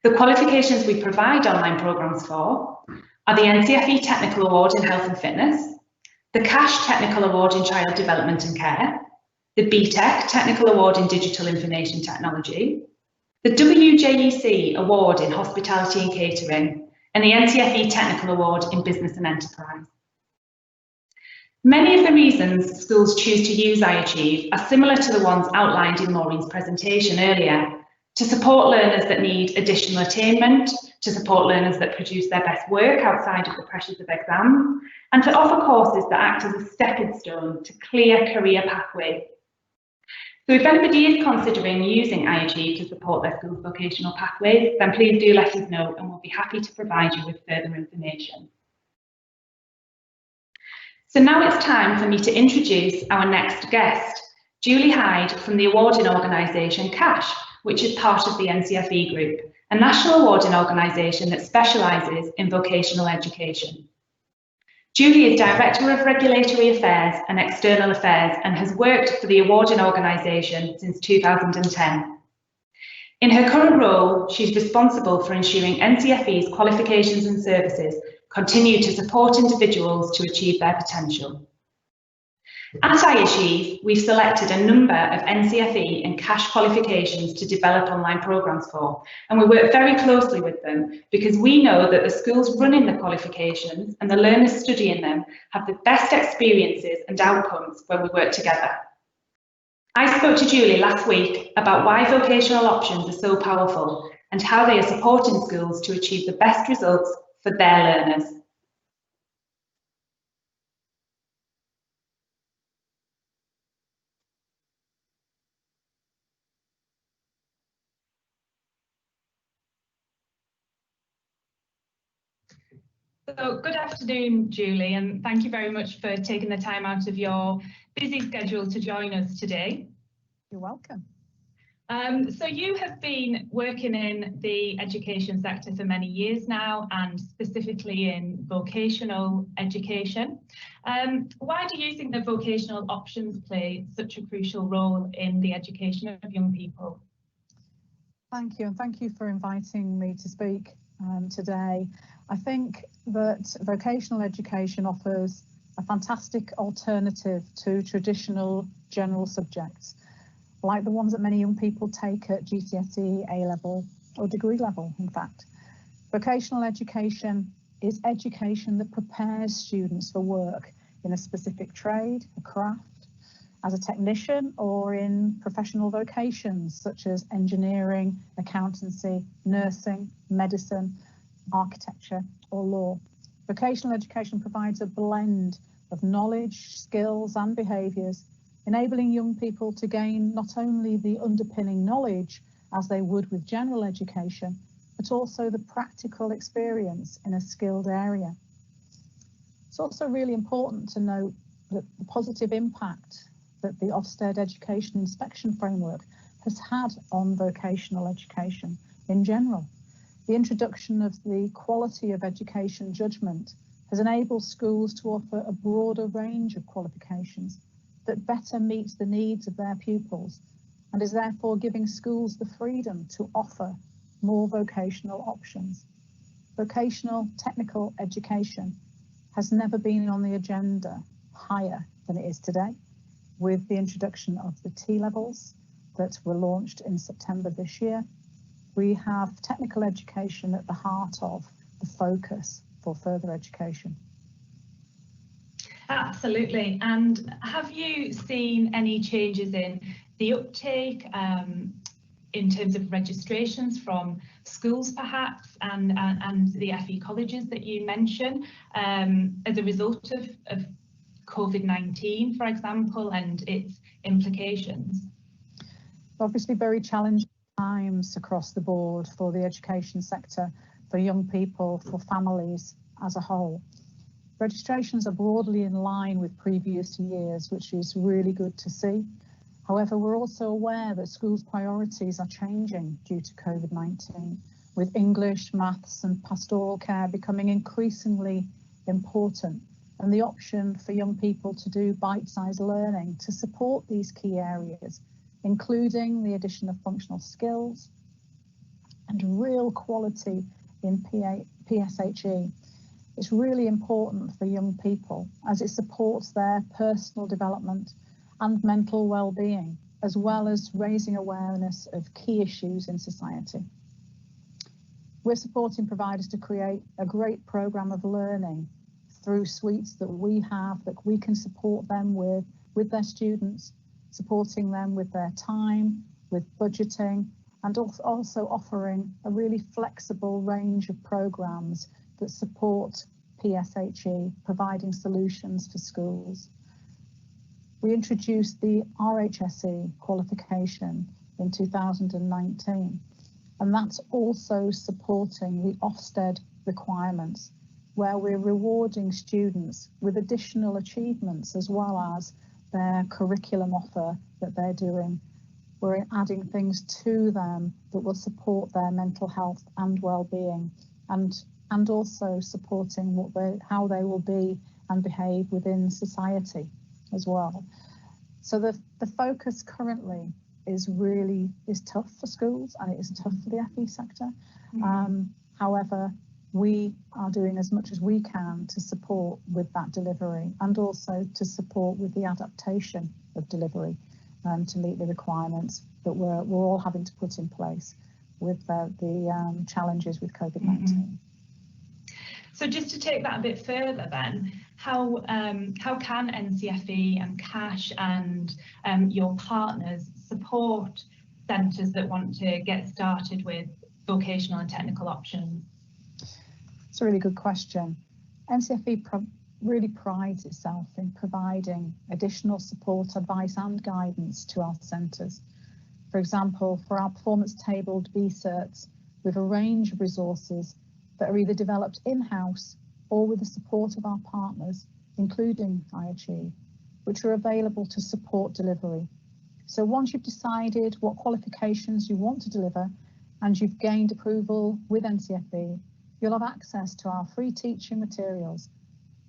The qualifications we provide online programmes for are the NCFE Technical Award in Health and Fitness, the CASH Technical Award in Child Development and Care, the BTEC Technical Award in Digital Information Technology, the WJEC Award in Hospitality and Catering, and the NCFE Technical Award in Business and Enterprise. Many of the reasons schools choose to use iAchieve are similar to the ones outlined in Maureen's presentation earlier: to support learners that need additional attainment, to support learners that produce their best work outside of the pressures of exams, and to offer courses that act as a stepping stone to clear career pathways. So if anybody is considering using iAchieve to support their school's vocational pathways, then please do let us know and we'll be happy to provide you with further information. So now it's time for me to introduce our next guest, Julie Hyde from the awarding organisation CASH, which is part of the NCFE Group, a national awarding organisation that specialises in vocational education. Julie is Director of Regulatory Affairs and External Affairs and has worked for the awarding organisation since 2010. In her current role, she's responsible for ensuring NCFE's qualifications and services continue to support individuals to achieve their potential. At iAchieve, we've selected a number of NCFE and CASH qualifications to develop online programmes for, and we work very closely with them because we know that the schools running the qualifications and the learners studying them have the best experiences and outcomes when we work together. I spoke to Julie last week about why vocational options are so powerful and how they are supporting schools to achieve the best results for their learners. So good afternoon, Julie, and thank you very much for taking the time out of your busy schedule to join us today. You're welcome. So you have been working in the education sector for many years now, and specifically in vocational education. Why do you think that vocational options play such a crucial role in the education of young people? Thank you, and thank you for inviting me to speak today. I think that vocational education offers a fantastic alternative to traditional general subjects, like the ones that many young people take at GCSE, A-level or degree level, in fact. Vocational education is education that prepares students for work in a specific trade, a craft, as a technician, or in professional vocations such as engineering, accountancy, nursing, medicine, architecture or law. Vocational education provides a blend of knowledge, skills and behaviours, enabling young people to gain not only the underpinning knowledge as they would with general education, but also the practical experience in a skilled area. It's also really important to note that the positive impact that the Ofsted Education Inspection Framework has had on vocational education in general. The introduction of the quality of education judgment has enabled schools to offer a broader range of qualifications that better meets the needs of their pupils, and is therefore giving schools the freedom to offer more vocational options. Vocational technical education has never been on the agenda higher than it is today, with the introduction of the T-levels that were launched in September this year. We have technical education at the heart of the focus for further education. Absolutely. And have you seen any changes in the uptake in terms of registrations from schools perhaps and the FE colleges that you mentioned as a result of COVID-19, for example, and its implications? Obviously very challenging times across the board for the education sector, for young people, for families as a whole. Registrations are broadly in line with previous years, which is really good to see. However, we're also aware that schools' priorities are changing due to COVID-19, with English, maths and pastoral care becoming increasingly important, and the option for young people to do bite-sized learning to support these key areas, including the addition of functional skills and real quality in PSHE. It's really important for young people as it supports their personal development and mental well-being, as well as raising awareness of key issues in society. We're supporting providers to create a great programme of learning through suites that we have that we can support them with their students, supporting them with their time, with budgeting, and also offering a really flexible range of programmes that support PSHE, providing solutions for schools. We introduced the RHSE qualification in 2019, and that's also supporting the Ofsted requirements, where we're rewarding students with additional achievements as well as their curriculum offer that they're doing. We're adding things to them that will support their mental health and well-being, and also supporting how they will be and behave within society as well. So the focus currently is tough for schools, and it is tough for the FE sector. However, we are doing as much as we can to support with that delivery, and also to support with the adaptation of delivery to meet the requirements that we're all having to put in place with the challenges with COVID-19. So just to take that a bit further then, how can NCFE and CASH and your partners support centres that want to get started with vocational and technical options? It's a really good question. NCFE really prides itself in providing additional support, advice and guidance to our centres. For example, for our performance-tabled B-certs, with a range of resources that are either developed in-house or with the support of our partners, including iAchieve, which are available to support delivery. So once you've decided what qualifications you want to deliver and you've gained approval with NCFE, you'll have access to our free teaching materials.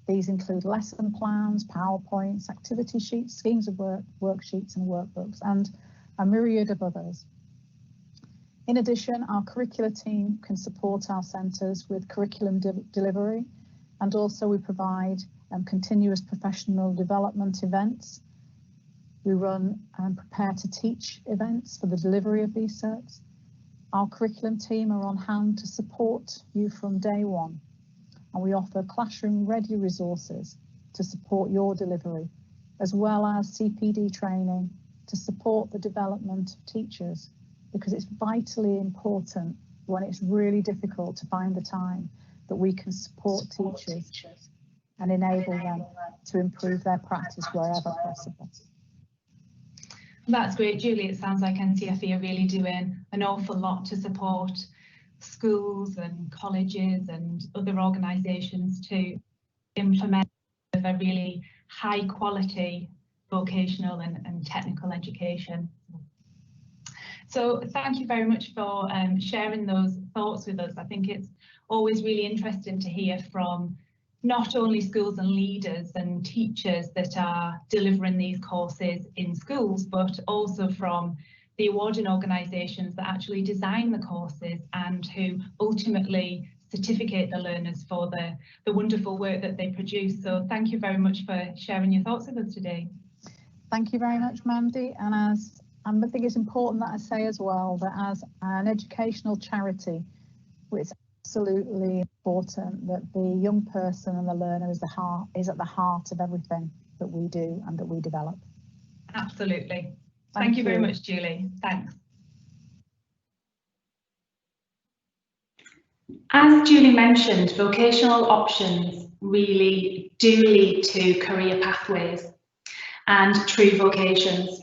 These include lesson plans, PowerPoints, activity sheets, schemes of work, worksheets and workbooks, and a myriad of others. In addition, our curricular team can support our centres with curriculum delivery, and also we provide continuous professional development events. We run prepare to teach events for the delivery of these certs. Our curriculum team are on hand to support you from day one, and we offer classroom ready resources to support your delivery, as well as CPD training to support the development of teachers, because it's vitally important when it's really difficult to find the time that we can support teachers and enable them to improve their practice wherever possible. That's great, Julie. It sounds like NCFE are really doing an awful lot to support schools and colleges and other organisations to implement a really high quality vocational and technical education. So thank you very much for sharing those thoughts with us. I think it's always really interesting to hear from not only schools and leaders and teachers that are delivering these courses in schools, but also from the awarding organisations that actually design the courses and who ultimately certificate the learners for the wonderful work that they produce. So thank you very much for sharing your thoughts with us today. Thank you very much, Mandy. And I think it's important that I say as well that as an educational charity, it's absolutely important that the young person and the learner is at the heart of everything that we do and that we develop. Absolutely. Thank you very much, Julie. Thanks. As Julie mentioned, vocational options really do lead to career pathways and true vocations.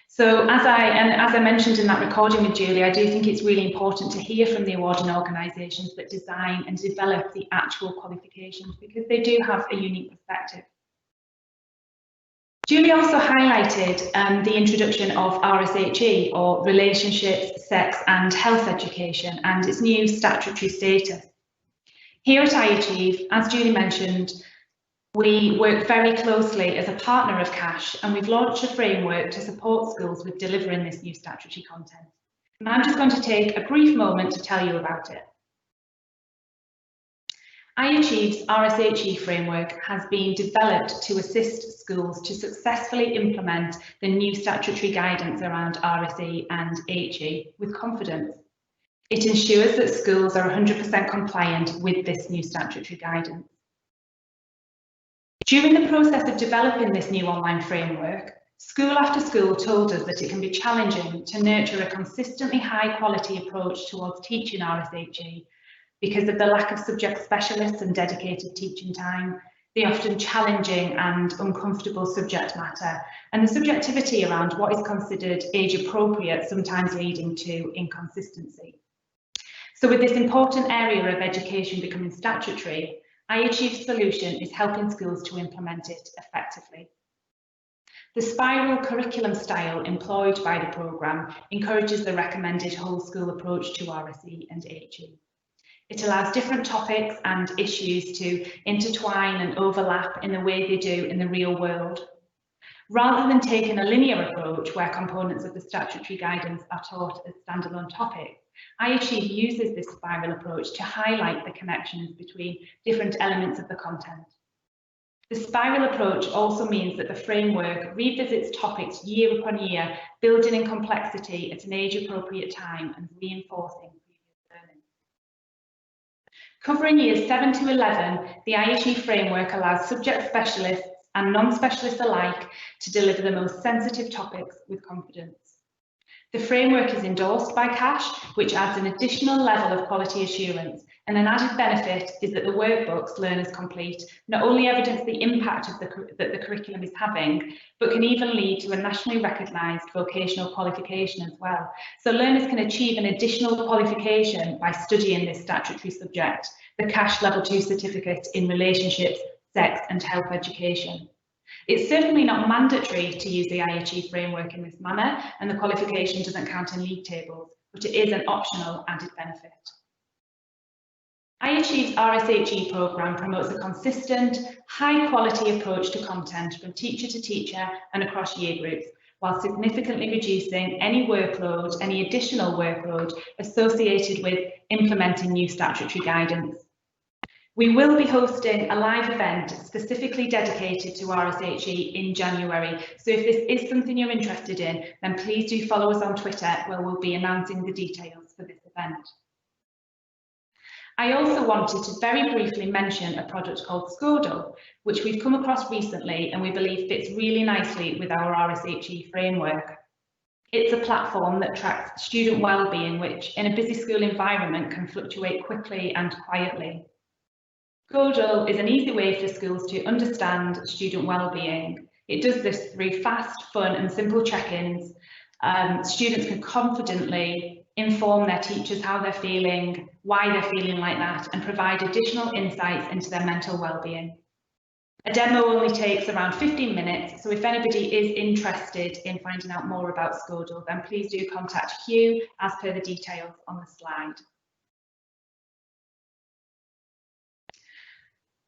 So as I mentioned in that recording with Julie, I do think it's really important to hear from the awarding organisations that design and develop the actual qualifications, because they do have a unique perspective. Julie also highlighted the introduction of RSHE, or Relationships, Sex and Health Education, and its new statutory status. Here at iAchieve, as Julie mentioned, we work very closely as a partner of CASH, and we've launched a framework to support schools with delivering this new statutory content. And I'm just going to take a brief moment to tell you about it. iAchieve's RSHE framework has been developed to assist schools to successfully implement the new statutory guidance around RSE and HE with confidence. It ensures that schools are 100% compliant with this new statutory guidance. During the process of developing this new online framework, school after school told us that it can be challenging to nurture a consistently high quality approach towards teaching RSHE because of the lack of subject specialists and dedicated teaching time, the often challenging and uncomfortable subject matter, and the subjectivity around what is considered age appropriate, sometimes leading to inconsistency. So with this important area of education becoming statutory, iAchieve's solution is helping schools to implement it effectively. The spiral curriculum style employed by the programme encourages the recommended whole school approach to RSE and HE. It allows different topics and issues to intertwine and overlap in the way they do in the real world. Rather than taking a linear approach where components of the statutory guidance are taught as standalone topics, iAchieve uses this spiral approach to highlight the connections between different elements of the content. The spiral approach also means that the framework revisits topics year upon year, building in complexity at an age-appropriate time and reinforcing previous learning. Covering years 7 to 11, the iAchieve framework allows subject specialists and non-specialists alike to deliver the most sensitive topics with confidence. The framework is endorsed by CASH, which adds an additional level of quality assurance, and an added benefit is that the workbooks learners complete not only evidence the impact of that the curriculum is having, but can even lead to a nationally recognised vocational qualification as well. So learners can achieve an additional qualification by studying this statutory subject, the CASH Level 2 certificate in Relationships, Sex and Health Education. It's certainly not mandatory to use the iAchieve framework in this manner, and the qualification doesn't count in league tables, but it is an optional added benefit. iAchieve's RSHE programme promotes a consistent, high-quality approach to content from teacher to teacher and across year groups, while significantly reducing any additional workload associated with implementing new statutory guidance. We will be hosting a live event specifically dedicated to RSHE in January, so if this is something you're interested in, then please do follow us on Twitter, where we'll be announcing the details for this event. I also wanted to very briefly mention a product called Scodel, which we've come across recently and we believe fits really nicely with our RSHE framework. It's a platform that tracks student wellbeing, which in a busy school environment can fluctuate quickly and quietly. Scodel is an easy way for schools to understand student wellbeing. It does this through fast, fun and simple check-ins. Students can confidently inform their teachers how they're feeling, why they're feeling like that, and provide additional insights into their mental wellbeing. A demo only takes around 15 minutes, so if anybody is interested in finding out more about Scodel, then please do contact Hugh as per the details on the slide.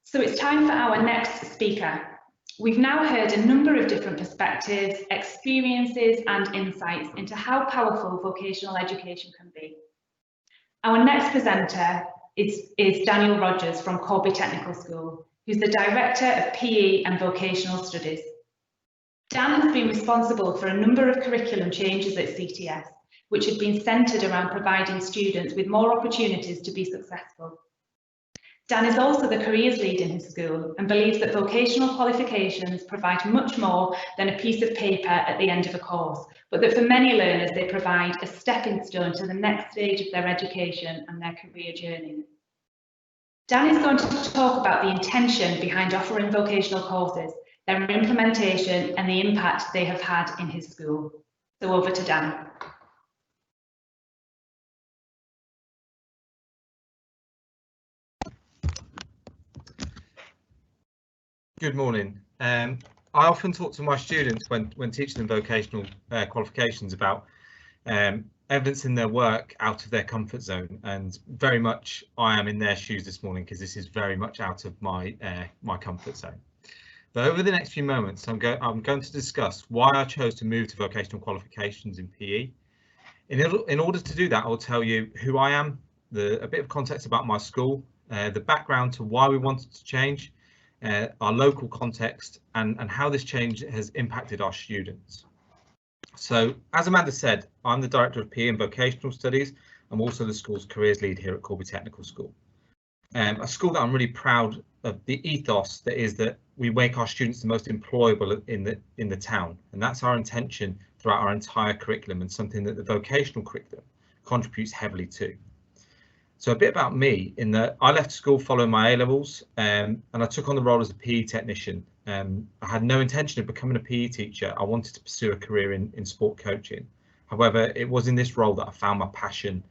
So it's time for our next speaker. We've now heard a number of different perspectives, experiences and insights into how powerful vocational education can be. Our next presenter is Daniel Rogers from Corby Technical School, who's the Director of PE and Vocational Studies. Dan has been responsible for a number of curriculum changes at CTS, which had been centred around providing students with more opportunities to be successful. Dan is also the careers lead in his school and believes that vocational qualifications provide much more than a piece of paper at the end of a course, but that for many learners they provide a stepping stone to the next stage of their education and their career journey. Dan is going to talk about the intention behind offering vocational courses, their implementation and the impact they have had in his school. So over to Dan. Good morning. I often talk to my students when teaching them vocational qualifications about evidencing their work out of their comfort zone, and very much I am in their shoes this morning because this is very much out of my comfort zone. But over the next few moments, I'm going to discuss why I chose to move to vocational qualifications in PE. In order to do that, I'll tell you who I am, a bit of context about my school, the background to why we wanted to change, our local context, and how this change has impacted our students. So, as Amanda said, I'm the Director of PE and Vocational Studies. I'm also the school's careers lead here at Corby Technical School. A school that I'm really proud of the ethos that is that we make our students the most employable in the town, and that's our intention throughout our entire curriculum, and something that the vocational curriculum contributes heavily to. So a bit about me, in that I left school following my A-levels and I took on the role as a PE technician. I had no intention of becoming a PE teacher. I wanted to pursue a career in sport coaching. However, it was in this role that I found my passion.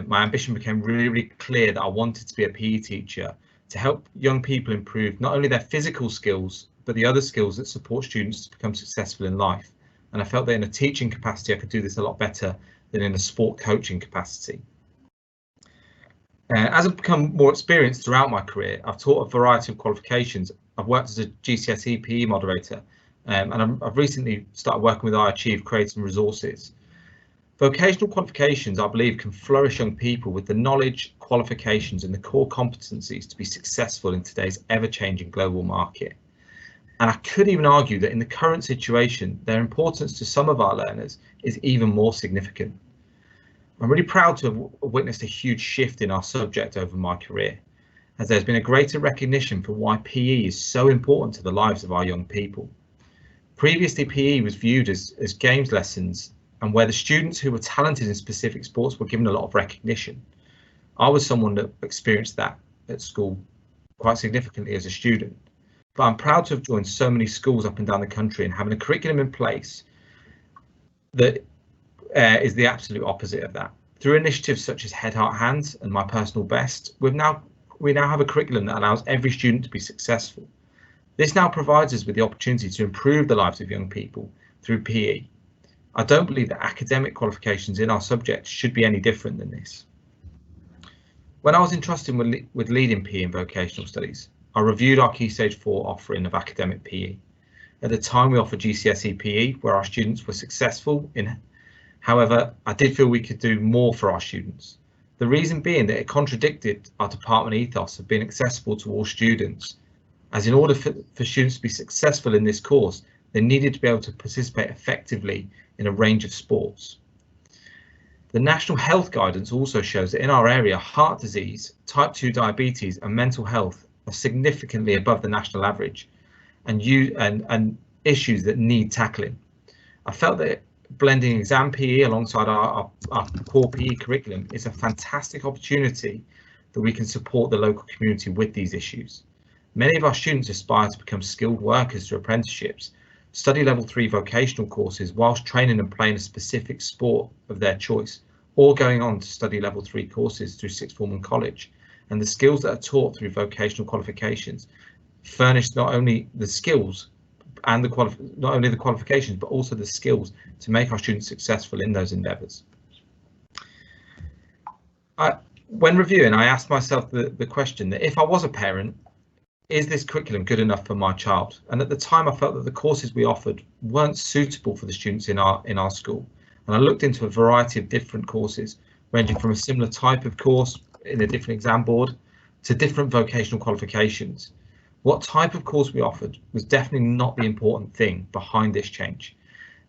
My ambition became really clear that I wanted to be a PE teacher to help young people improve not only their physical skills, but the other skills that support students to become successful in life. And I felt that in a teaching capacity, I could do this a lot better than in a sport coaching capacity. As I've become more experienced throughout my career, I've taught a variety of qualifications. I've worked as a GCSE PE moderator, and I've recently started working with iAchieve's creating resources. Vocational qualifications, I believe, can flourish young people with the knowledge, qualifications and the core competencies to be successful in today's ever-changing global market. And I could even argue that in the current situation, their importance to some of our learners is even more significant. I'm really proud to have witnessed a huge shift in our subject over my career, as there's been a greater recognition for why PE is so important to the lives of our young people. Previously, PE was viewed as games lessons, and where the students who were talented in specific sports were given a lot of recognition. I was someone that experienced that at school quite significantly as a student, but I'm proud to have joined so many schools up and down the country and having a curriculum in place that is the absolute opposite of that. Through initiatives such as Head, Heart, Hands and My Personal Best, we now have a curriculum that allows every student to be successful. This now provides us with the opportunity to improve the lives of young people through PE. I don't believe that academic qualifications in our subject should be any different than this. When I was entrusted with leading PE and vocational studies, I reviewed our Key Stage 4 offering of academic PE. At the time, we offered GCSE PE, where our students were successful in. However, I did feel we could do more for our students. The reason being that it contradicted our department ethos of being accessible to all students, as in order for students to be successful in this course, they needed to be able to participate effectively in a range of sports. The National Health Guidance also shows that in our area, heart disease, type 2 diabetes and mental health are significantly above the national average and issues that need tackling. I felt that blending exam PE alongside our core PE curriculum is a fantastic opportunity that we can support the local community with these issues. Many of our students aspire to become skilled workers through apprenticeships, study level 3 vocational courses whilst training and playing a specific sport of their choice, or going on to study level 3 courses through sixth form and college. And the skills that are taught through vocational qualifications furnish not only the skills and not only the qualifications, but also the skills to make our students successful in those endeavours. When reviewing, I asked myself the question that if I was a parent, is this curriculum good enough for my child? And at the time, I felt that the courses we offered weren't suitable for the students in our school. And I looked into a variety of different courses, ranging from a similar type of course in a different exam board to different vocational qualifications. What type of course we offered was definitely not the important thing behind this change.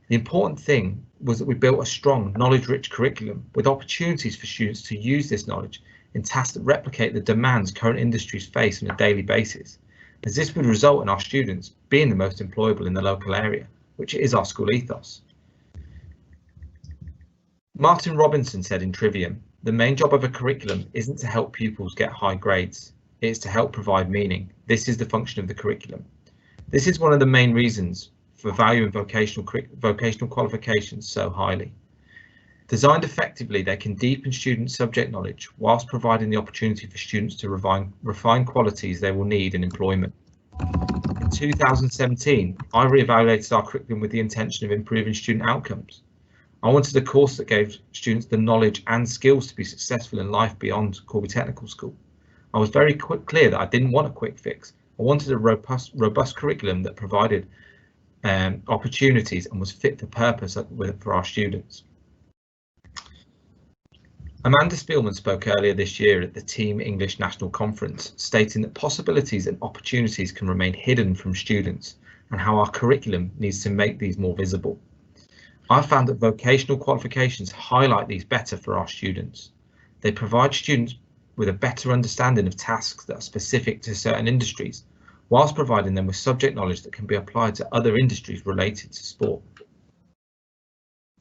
The important thing was that we built a strong, knowledge-rich curriculum with opportunities for students to use this knowledge in tasks that replicate the demands current industries face on a daily basis, as this would result in our students being the most employable in the local area, which is our school ethos. Martin Robinson said in Trivium, "The main job of a curriculum isn't to help pupils get high grades, it is to help provide meaning. This is the function of the curriculum." This is one of the main reasons for valuing vocational qualifications so highly. Designed effectively, they can deepen student subject knowledge whilst providing the opportunity for students to refine qualities they will need in employment. In 2017, I re-evaluated our curriculum with the intention of improving student outcomes. I wanted a course that gave students the knowledge and skills to be successful in life beyond Corby Technical School. I was very clear that I didn't want a quick fix. I wanted a robust curriculum that provided opportunities and was fit for purpose for our students. Amanda Spielman spoke earlier this year at the Team English National Conference, stating that possibilities and opportunities can remain hidden from students and how our curriculum needs to make these more visible. I found that vocational qualifications highlight these better for our students. They provide students with a better understanding of tasks that are specific to certain industries, whilst providing them with subject knowledge that can be applied to other industries related to sport.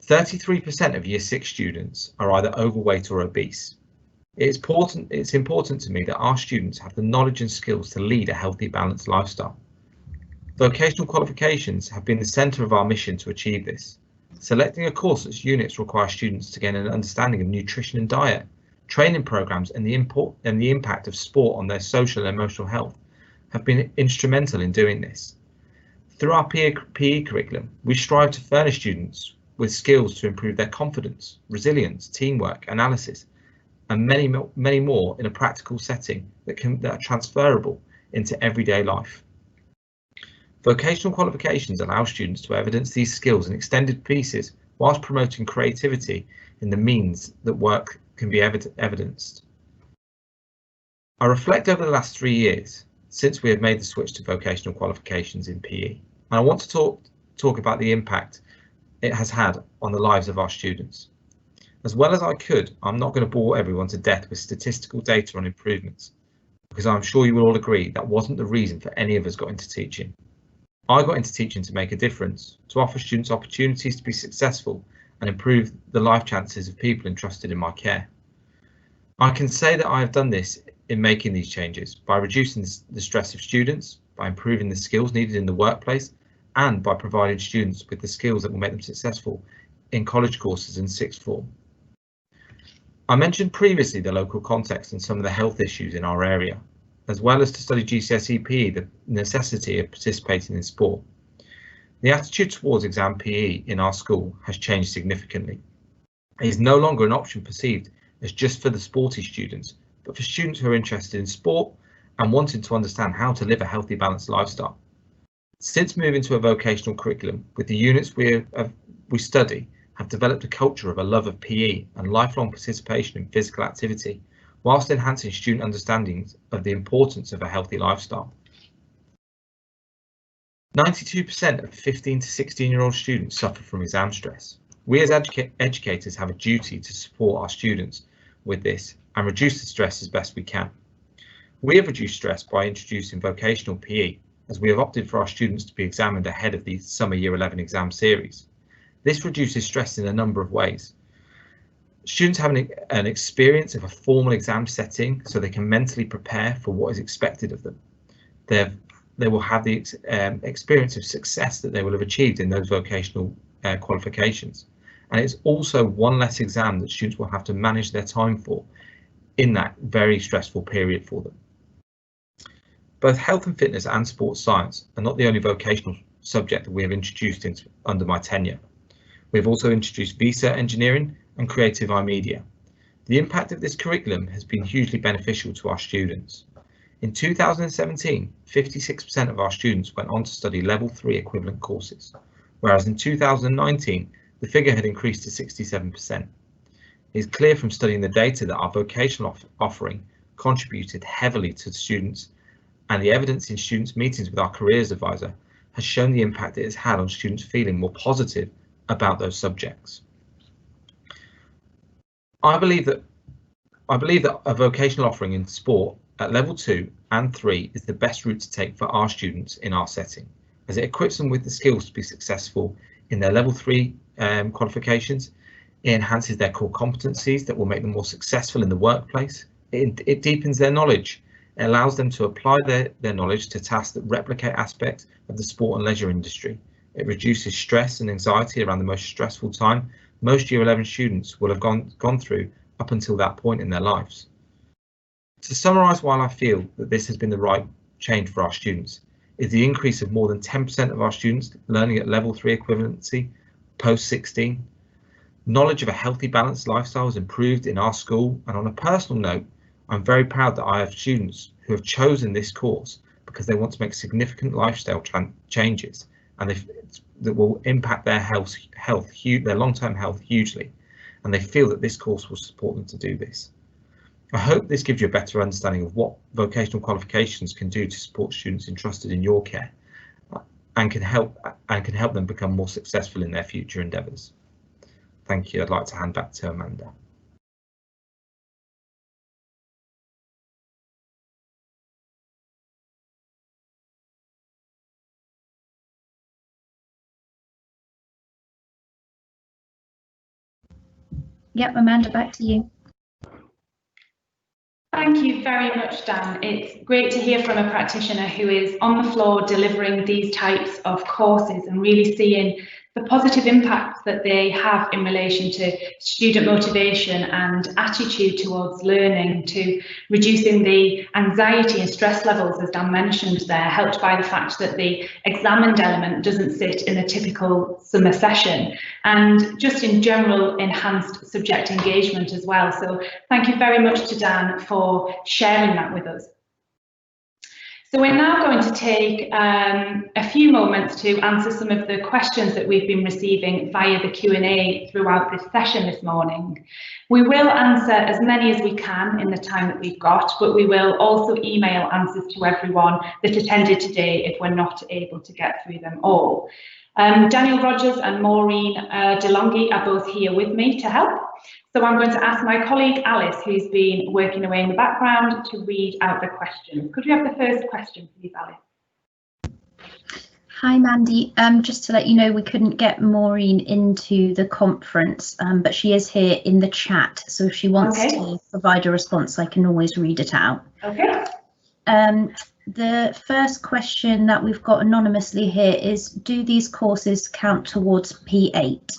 33% of Year 6 students are either overweight or obese. It's important to me that our students have the knowledge and skills to lead a healthy, balanced lifestyle. Vocational qualifications have been the centre of our mission to achieve this. Selecting a course as units requires students to gain an understanding of nutrition and diet, training programs, and the impact of sport on their social and emotional health have been instrumental in doing this. Through our PE curriculum, we strive to furnish students with skills to improve their confidence, resilience, teamwork, analysis, and many more in a practical setting that are transferable into everyday life. Vocational qualifications allow students to evidence these skills in extended pieces whilst promoting creativity in the means that work can be evidenced. I reflect over the last 3 years since we have made the switch to vocational qualifications in PE, and I want to talk about the impact it has had on the lives of our students. As well as I could, I'm not going to bore everyone to death with statistical data on improvements, because I'm sure you will all agree that wasn't the reason for any of us got into teaching. I got into teaching to make a difference, to offer students opportunities to be successful and improve the life chances of people entrusted in my care. I can say that I have done this in making these changes by reducing the stress of students, by improving the skills needed in the workplace, and by providing students with the skills that will make them successful in college courses in sixth form. I mentioned previously the local context and some of the health issues in our area, as well as to study GCSE PE, the necessity of participating in sport. The attitude towards exam PE in our school has changed significantly. It is no longer an option perceived as just for the sporty students, but for students who are interested in sport and wanting to understand how to live a healthy, balanced lifestyle. Since moving to a vocational curriculum, with the units we study, have developed a culture of a love of PE and lifelong participation in physical activity, whilst enhancing student understandings of the importance of a healthy lifestyle. 92% of 15 to 16-year-old students suffer from exam stress. We as educators have a duty to support our students with this and reduce the stress as best we can. We have reduced stress by introducing vocational PE, as we have opted for our students to be examined ahead of the summer Year 11 exam series. This reduces stress in a number of ways. Students have an experience of a formal exam setting so they can mentally prepare for what is expected of them. They will have the experience of success that they will have achieved in those vocational qualifications. And it's also one less exam that students will have to manage their time for in that very stressful period for them. Both health and fitness and sports science are not the only vocational subject that we have introduced under my tenure. We have also introduced VCERT engineering and creative iMedia. The impact of this curriculum has been hugely beneficial to our students. In 2017, 56% of our students went on to study level 3 equivalent courses, whereas in 2019, the figure had increased to 67%. It is clear from studying the data that our vocational offering contributed heavily to students, and the evidence in students' meetings with our careers advisor has shown the impact it has had on students feeling more positive about those subjects. I believe that a vocational offering in sport at level 2 and 3 is the best route to take for our students in our setting, as it equips them with the skills to be successful in their level 3 qualifications. It enhances their core competencies that will make them more successful in the workplace. It deepens their knowledge. It allows them to apply their knowledge to tasks that replicate aspects of the sport and leisure industry. It reduces stress and anxiety around the most stressful time most Year 11 students will have gone through up until that point in their lives. To summarise why I feel that this has been the right change for our students is the increase of more than 10% of our students learning at level 3 equivalency post 16. Knowledge of a healthy, balanced lifestyle is improved in our school, and on a personal note, I'm very proud that I have students who have chosen this course because they want to make significant lifestyle changes, and that will impact their their long-term health hugely, and they feel that this course will support them to do this. I hope this gives you a better understanding of what vocational qualifications can do to support students entrusted in your care, and can help them become more successful in their future endeavours. Thank you. I'd like to hand back to Amanda. Yep, Amanda, back to you. Thank you very much, Dan. It's great to hear from a practitioner who is on the floor delivering these types of courses and really seeing the positive impacts that they have in relation to student motivation and attitude towards learning, to reducing the anxiety and stress levels, as Dan mentioned there, helped by the fact that the examined element doesn't sit in a typical summer session, and just in general enhanced subject engagement as well. So thank you very much to Dan for sharing that with us. So we're now going to take a few moments to answer some of the questions that we've been receiving via the Q&A throughout this session this morning. We will answer as many as we can in the time that we've got, but we will also email answers to everyone that attended today if we're not able to get through them all. Daniel Rogers and Maureen DeLonghi are both here with me to help. So I'm going to ask my colleague Alice, who's been working away in the background, to read out the questions. Could we have the first question, please, Alice? Hi, Mandy. Just to let you know, we couldn't get Maureen into the conference, but she is here in the chat. So if she wants to provide a response, I can always read it out. Okay. The first question that we've got anonymously here is, do these courses count towards P8?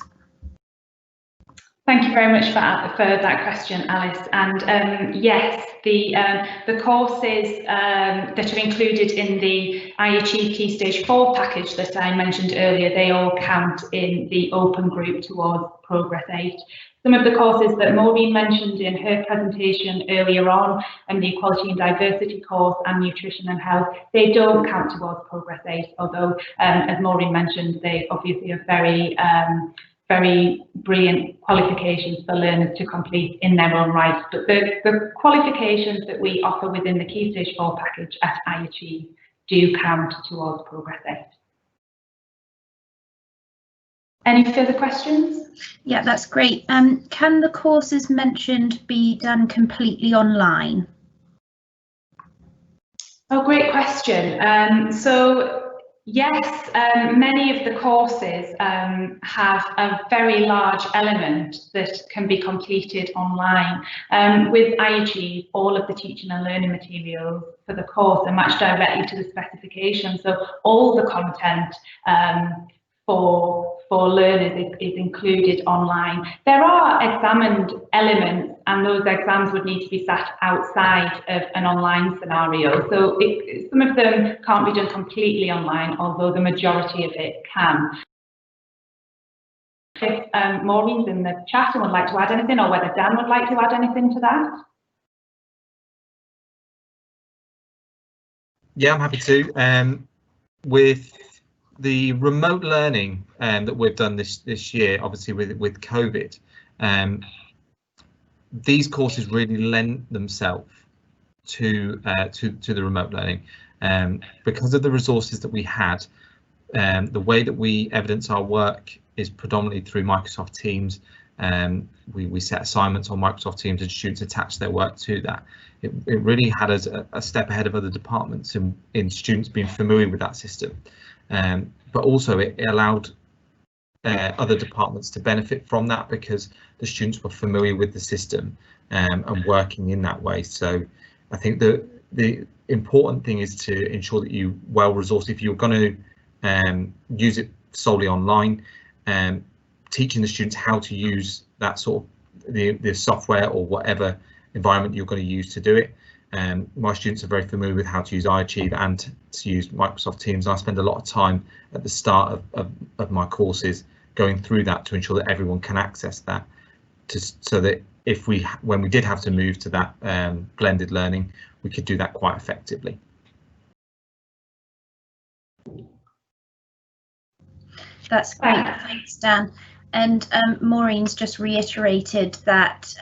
Thank you very much for that question, Alice. And yes, the courses that are included in the iAchieve Key Stage 4 package that I mentioned earlier, they all count in the open group towards Progress 8. Some of the courses that Maureen mentioned in her presentation earlier on, and the Equality and Diversity course and Nutrition and Health, they don't count towards Progress 8, although, as Maureen mentioned, they obviously are very brilliant qualifications for learners to complete in their own right. But the qualifications that we offer within the Key Stage 4 package at iAchieve do count towards Progress 8. Any further questions? Yeah, that's great. Can the courses mentioned be done completely online? Oh, great question. So yes, many of the courses have a very large element that can be completed online. With iAchieve, all of the teaching and learning materials for the course are matched directly to the specification. So all the content for learners is included online. There are examined elements, and those exams would need to be sat outside of an online scenario. So some of them can't be done completely online, although the majority of it can. If Maureen's in the chat and would like to add anything, or whether Dan would like to add anything to that. Yeah, I'm happy to. With the remote learning that we've done this year, obviously with COVID, these courses really lend themselves to the remote learning because of the resources that we had, the way that we evidence our work is predominantly through Microsoft Teams. We set assignments on Microsoft Teams and students attach their work to that. It really had us a step ahead of other departments in students being familiar with that system, but also it allowed other departments to benefit from that because the students were familiar with the system and working in that way. So I think the important thing is to ensure that you well-resourced. If you're going to use it solely online, teaching the students how to use that sort of the software or whatever environment you're going to use to do it. My students are very familiar with how to use iAchieve and to use Microsoft Teams. I spend a lot of time at the start of my courses going through that to ensure that everyone can access that, so that when we did have to move to that blended learning, we could do that quite effectively. That's great, thanks Dan. And Maureen's just reiterated that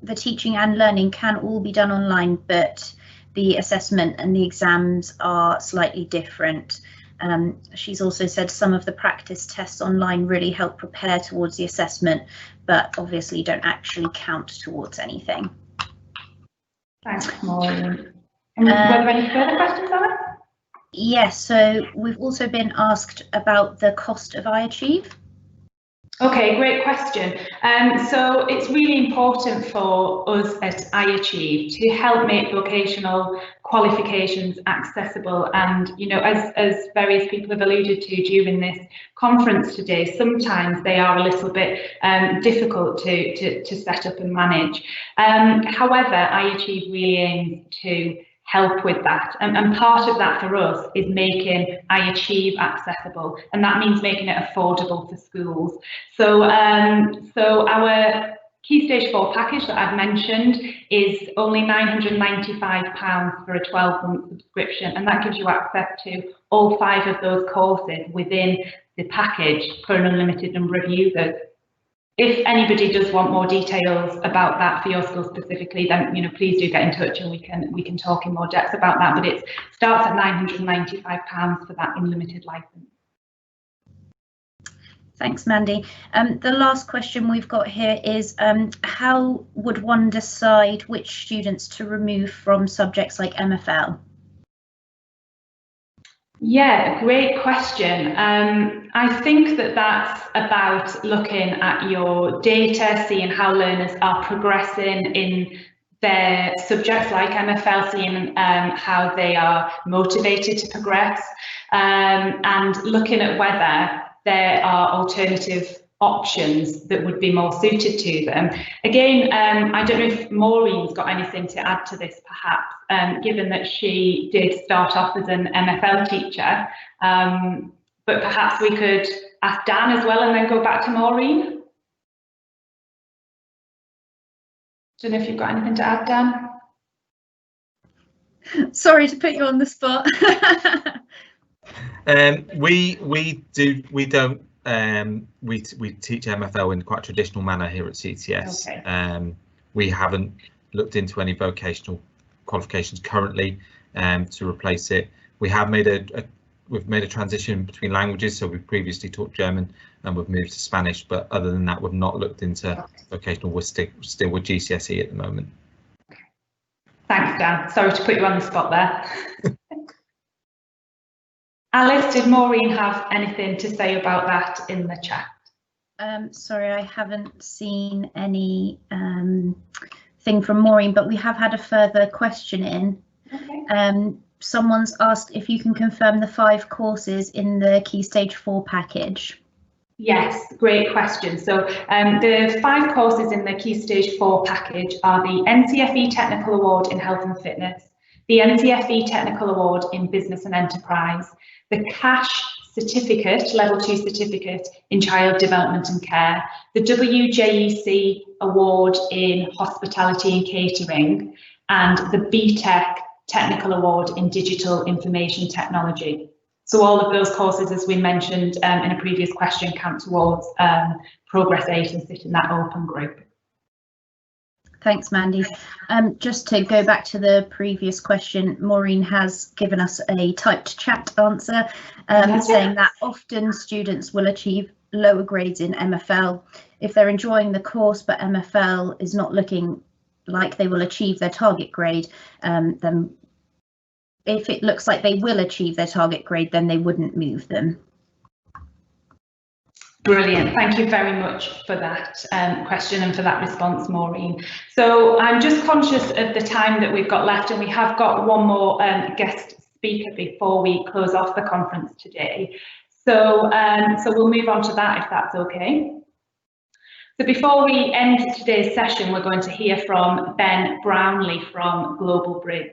the teaching and learning can all be done online, but the assessment and the exams are slightly different. She's also said some of the practice tests online really help prepare towards the assessment, but obviously don't actually count towards anything. Thanks, Maureen. Were there any further questions, Alice? Yes, so we've also been asked about the cost of iAchieve. Okay, great question. So it's really important for us at iAchieve to help make vocational qualifications accessible, and as various people have alluded to during this conference today, sometimes they are a little bit difficult to set up and manage. However, iAchieve really aims to help with that, and part of that for us is making iAchieve accessible, and that means making it affordable for schools. So our Key Stage 4 package that I've mentioned is only £995 for a 12-month subscription, and that gives you access to all 5 of those courses within the package for an unlimited number of users. If anybody does want more details about that for your school specifically, then please do get in touch and we can talk in more depth about that. But it starts at £995 for that unlimited license. Thanks, Mandy. The last question we've got here is how would one decide which students to remove from subjects like MFL? Yeah, great question. I think that's about looking at your data, seeing how learners are progressing in their subjects like MFL, seeing how they are motivated to progress, and looking at whether there are alternative options that would be more suited to them. Again, I don't know if Maureen's got anything to add to this, perhaps, given that she did start off as an MFL teacher, but perhaps we could ask Dan as well and then go back to Maureen. Don't know if you've got anything to add, Dan. Sorry to put you on the spot. We teach MFL in quite a traditional manner here at CTS. Okay. We haven't looked into any vocational qualifications currently to replace it. We have made a transition between languages, so we've previously taught German and we've moved to Spanish, but other than that, we've not looked into vocational. We're still with GCSE at the moment. Thanks, Dan. Sorry to put you on the spot there. Alice, did Maureen have anything to say about that in the chat? Sorry, I haven't seen any thing from Maureen, but we have had a further question in. Okay. Someone's asked if you can confirm the 5 courses in the Key Stage 4 package. Yes, great question. So the 5 courses in the Key Stage 4 package are the NCFE Technical Award in Health and Fitness, the NCFE Technical Award in Business and Enterprise, the Cash Certificate, Level 2 Certificate in Child Development and Care, the WJEC Award in Hospitality and Catering, and the BTEC Technical Award in Digital Information Technology. So all of those courses, as we mentioned in a previous question, count towards Progress 8 and sit in that open group. Thanks, Mandy. Just to go back to the previous question, Maureen has given us a typed chat answer saying that often students will achieve lower grades in MFL. If they're enjoying the course but MFL is not looking like they will achieve their target grade, then if it looks like they will achieve their target grade, then they wouldn't move them. Brilliant. Thank you very much for that question and for that response, Maureen. So I'm just conscious of the time that we've got left, and we have got one more guest speaker before we close off the conference today. So, so we'll move on to that if that's okay. So before we end today's session, we're going to hear from Ben Brownlee from Global Bridge.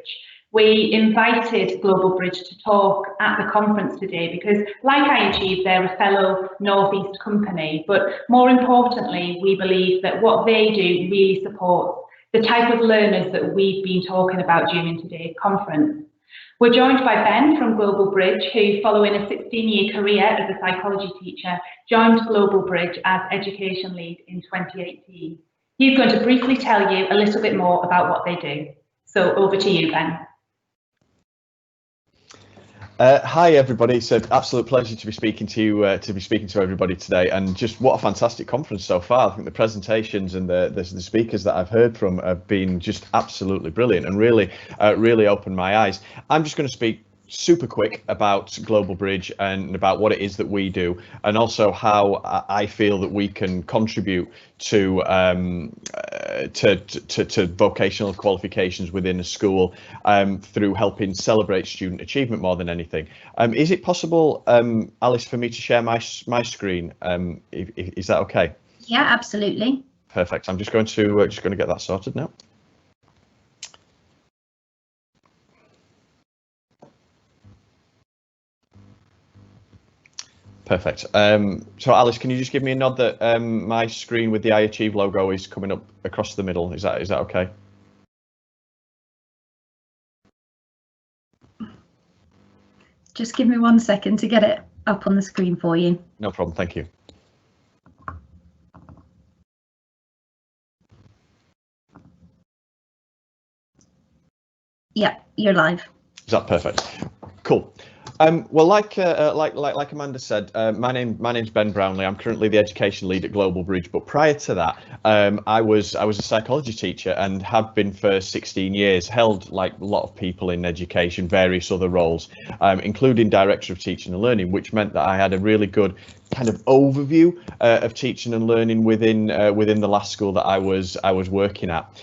We invited Global Bridge to talk at the conference today because, like iAchieve, they're a fellow North East company, but more importantly, we believe that what they do really supports the type of learners that we've been talking about during today's conference. We're joined by Ben from Global Bridge, who, following a 16-year career as a psychology teacher, joined Global Bridge as education lead in 2018. He's going to briefly tell you a little bit more about what they do. So over to you, Ben. Hi everybody, it's an absolute pleasure to be speaking to everybody today, and just what a fantastic conference so far. I think the presentations and the speakers that I've heard from have been just absolutely brilliant and really opened my eyes. I'm just going to speak super quick about Global Bridge and about what it is that we do, and also how I feel that we can contribute to vocational qualifications within a school through helping celebrate student achievement more than anything. Is it possible, Alice, for me to share my screen? Is that okay? Yeah, absolutely. Perfect. I'm just going to get that sorted now. Perfect. So Alice, can you just give me a nod that my screen with the iAchieve logo is coming up across the middle? Is that okay? Just give me 1 second to get it up on the screen for you. No problem, thank you. Yeah, you're live. Is that perfect? Cool. Well, like Amanda said, my name's Ben Brownlee. I'm currently the education lead at Global Bridge, but prior to that, I was a psychology teacher and have been for 16 years. Held, like a lot of people in education, various other roles, including director of teaching and learning, which meant that I had a really good kind of overview of teaching and learning within the last school that I was working at.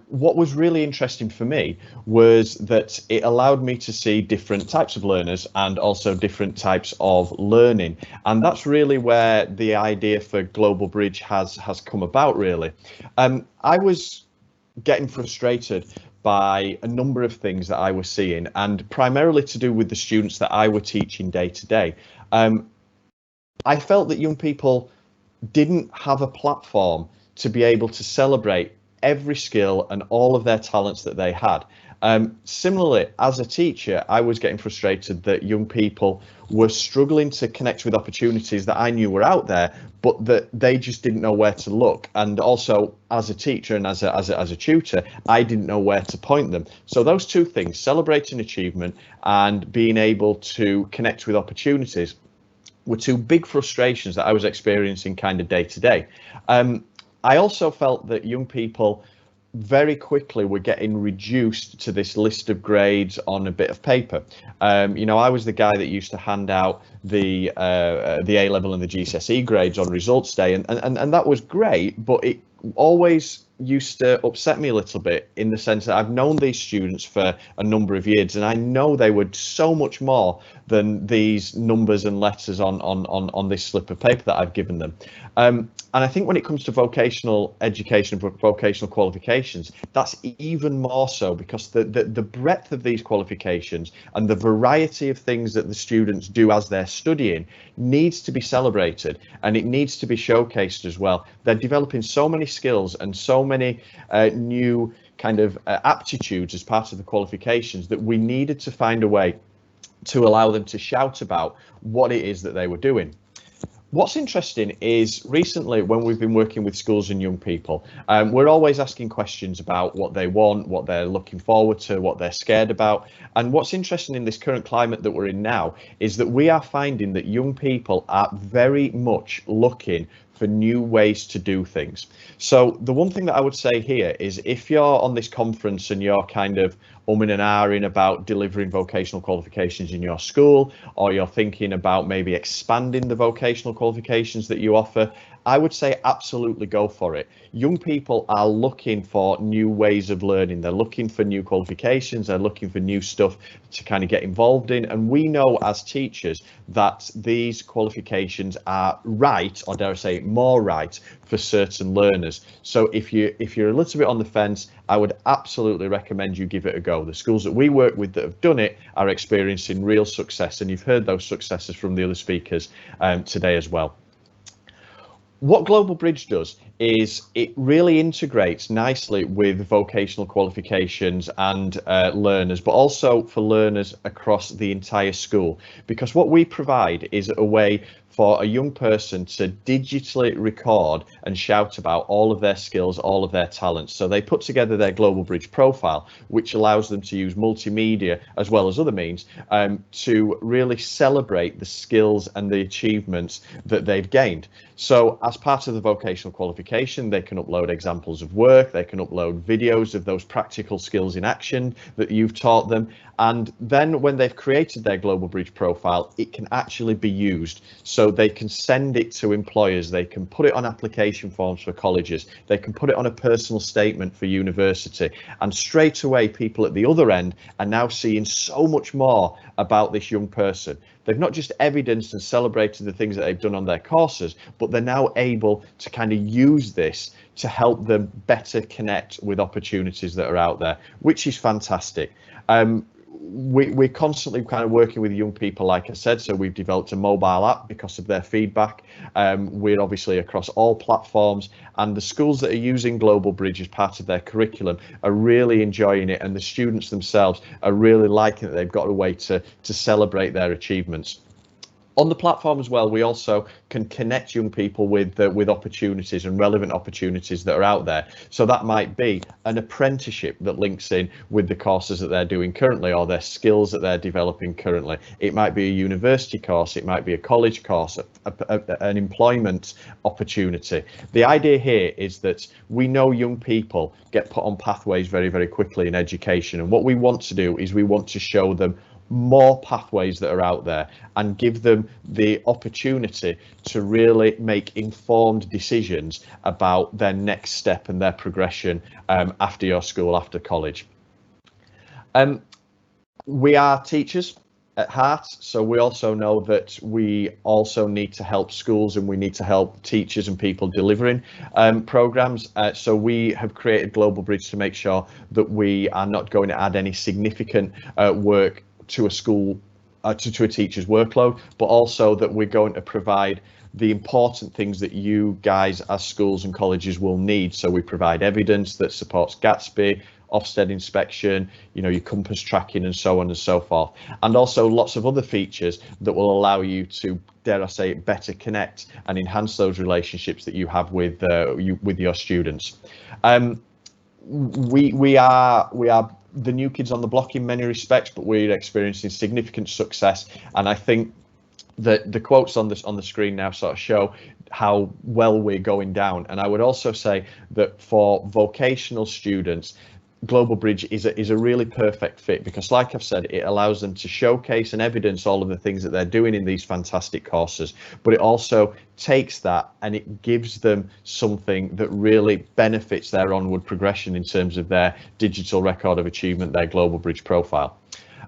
What was really interesting for me was that it allowed me to see different types of learners and also different types of learning, and that's really where the idea for Global Bridge has come about, really. I was getting frustrated by a number of things that I was seeing, and primarily to do with the students that I were teaching day to day. I felt that young people didn't have a platform to be able to celebrate every skill and all of their talents that they had. Similarly, as a teacher, I was getting frustrated that young people were struggling to connect with opportunities that I knew were out there, but that they just didn't know where to look. And also, as a teacher and as a tutor, I didn't know where to point them. So those two things, celebrating achievement and being able to connect with opportunities, were two big frustrations that I was experiencing kind of day to day. I also felt that young people very quickly were getting reduced to this list of grades on a bit of paper. You know, I was the guy that used to hand out the A level and the GCSE grades on results day, and that was great, but it always used to upset me a little bit, in the sense that I've known these students for a number of years and I know they were so much more than these numbers and letters on this slip of paper that I've given them. And I think when it comes to vocational education, vocational qualifications, that's even more so, because the breadth of these qualifications and the variety of things that the students do as they're studying needs to be celebrated, and it needs to be showcased as well. They're developing so many skills and so many new kind of aptitudes as part of the qualifications that we needed to find a way to allow them to shout about what it is that they were doing. What's interesting is recently when we've been working with schools and young people, we're always asking questions about what they want, what they're looking forward to, what they're scared about. And what's interesting in this current climate that we're in now is that we are finding that young people are very much looking for new ways to do things. So the one thing that I would say here is if you're on this conference and you're kind of umming and ahhing about delivering vocational qualifications in your school, or you're thinking about maybe expanding the vocational qualifications that you offer, I would say absolutely go for it. Young people are looking for new ways of learning. They're looking for new qualifications. They're looking for new stuff to kind of get involved in. And we know as teachers that these qualifications are right, or dare I say more right, for certain learners. So if you're a little bit on the fence, I would absolutely recommend you give it a go. The schools that we work with that have done it are experiencing real success, and you've heard those successes from the other speakers today as well. What Global Bridge does is it really integrates nicely with vocational qualifications and learners, but also for learners across the entire school, because what we provide is a way for a young person to digitally record and shout about all of their skills, all of their talents. So they put together their Global Bridge profile, which allows them to use multimedia as well as other means to really celebrate the skills and the achievements that they've gained. So as part of the vocational qualification, they can upload examples of work, they can upload videos of those practical skills in action that you've taught them. And then when they've created their Global Bridge profile, it can actually be used. So they can send it to employers, they can put it on application forms for colleges, they can put it on a personal statement for university. And straight away, people at the other end are now seeing so much more about this young person. They've not just evidenced and celebrated the things that they've done on their courses, but they're now able to kind of use this to help them better connect with opportunities that are out there, which is fantastic. We're constantly kind of working with young people, like I said, so we've developed a mobile app because of their feedback. We're obviously across all platforms, and the schools that are using Global Bridge as part of their curriculum are really enjoying it, and the students themselves are really liking that they've got a way to celebrate their achievements. On the platform as well, we also can connect young people with opportunities and relevant opportunities that are out there. So that might be an apprenticeship that links in with the courses that they're doing currently, or their skills that they're developing currently. It might be a university course, it might be a college course, an employment opportunity. The idea here is that we know young people get put on pathways very, very quickly in education. And what we want to do is we want to show them more pathways that are out there and give them the opportunity to really make informed decisions about their next step and their progression after your school, after college. We are teachers at heart, so we also know that we also need to help schools and we need to help teachers and people delivering programs. So we have created Global Bridge to make sure that we are not going to add any significant work to a school, to a teacher's workload, but also that we're going to provide the important things that you guys as schools and colleges will need. So we provide evidence that supports Gatsby, Ofsted inspection, your compass tracking and so on and so forth. And also lots of other features that will allow you to, dare I say, better connect and enhance those relationships that you have with your students. We are the new kids on the block in many respects, but we're experiencing significant success. And I think that the quotes on the screen now sort of show how well we're going down. And I would also say that for vocational students, Global Bridge is a really perfect fit, because like I've said, it allows them to showcase and evidence all of the things that they're doing in these fantastic courses, but it also takes that and it gives them something that really benefits their onward progression in terms of their digital record of achievement, their Global Bridge profile.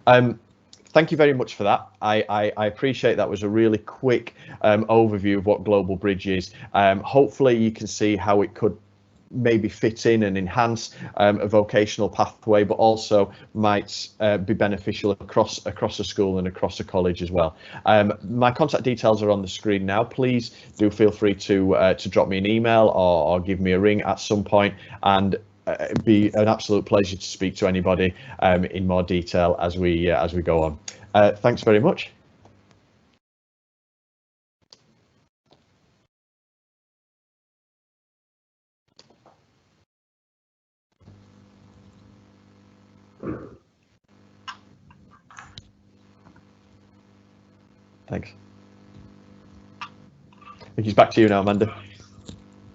Thank you very much for that. I appreciate that was a really quick overview of what Global Bridge is. Hopefully you can see how it could maybe fit in and enhance a vocational pathway, but also might be beneficial across a school and across a college as well. My contact details are on the screen now. Please do feel free to drop me an email or give me a ring at some point, and it'd be an absolute pleasure to speak to anybody in more detail as we go on. Thanks very much. Thanks. I think it's back to you now, Amanda.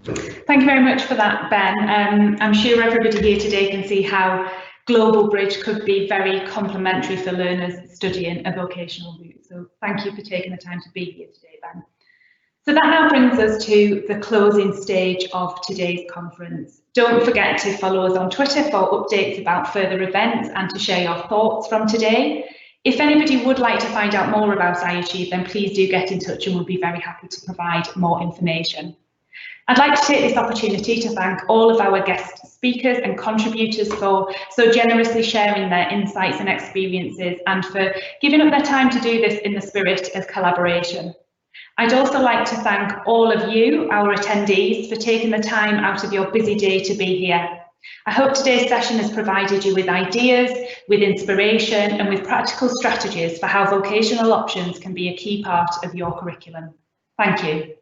Thank you very much for that, Ben. I'm sure everybody here today can see how Global Bridge could be very complementary for learners studying a vocational route. So thank you for taking the time to be here today, Ben. So that now brings us to the closing stage of today's conference. Don't forget to follow us on Twitter for updates about further events and to share your thoughts from today. If anybody would like to find out more about iAchieve, then please do get in touch and we'll be very happy to provide more information. I'd like to take this opportunity to thank all of our guest speakers and contributors for so generously sharing their insights and experiences and for giving up their time to do this in the spirit of collaboration. I'd also like to thank all of you, our attendees, for taking the time out of your busy day to be here. I hope today's session has provided you with ideas, with inspiration and with practical strategies for how vocational options can be a key part of your curriculum. Thank you.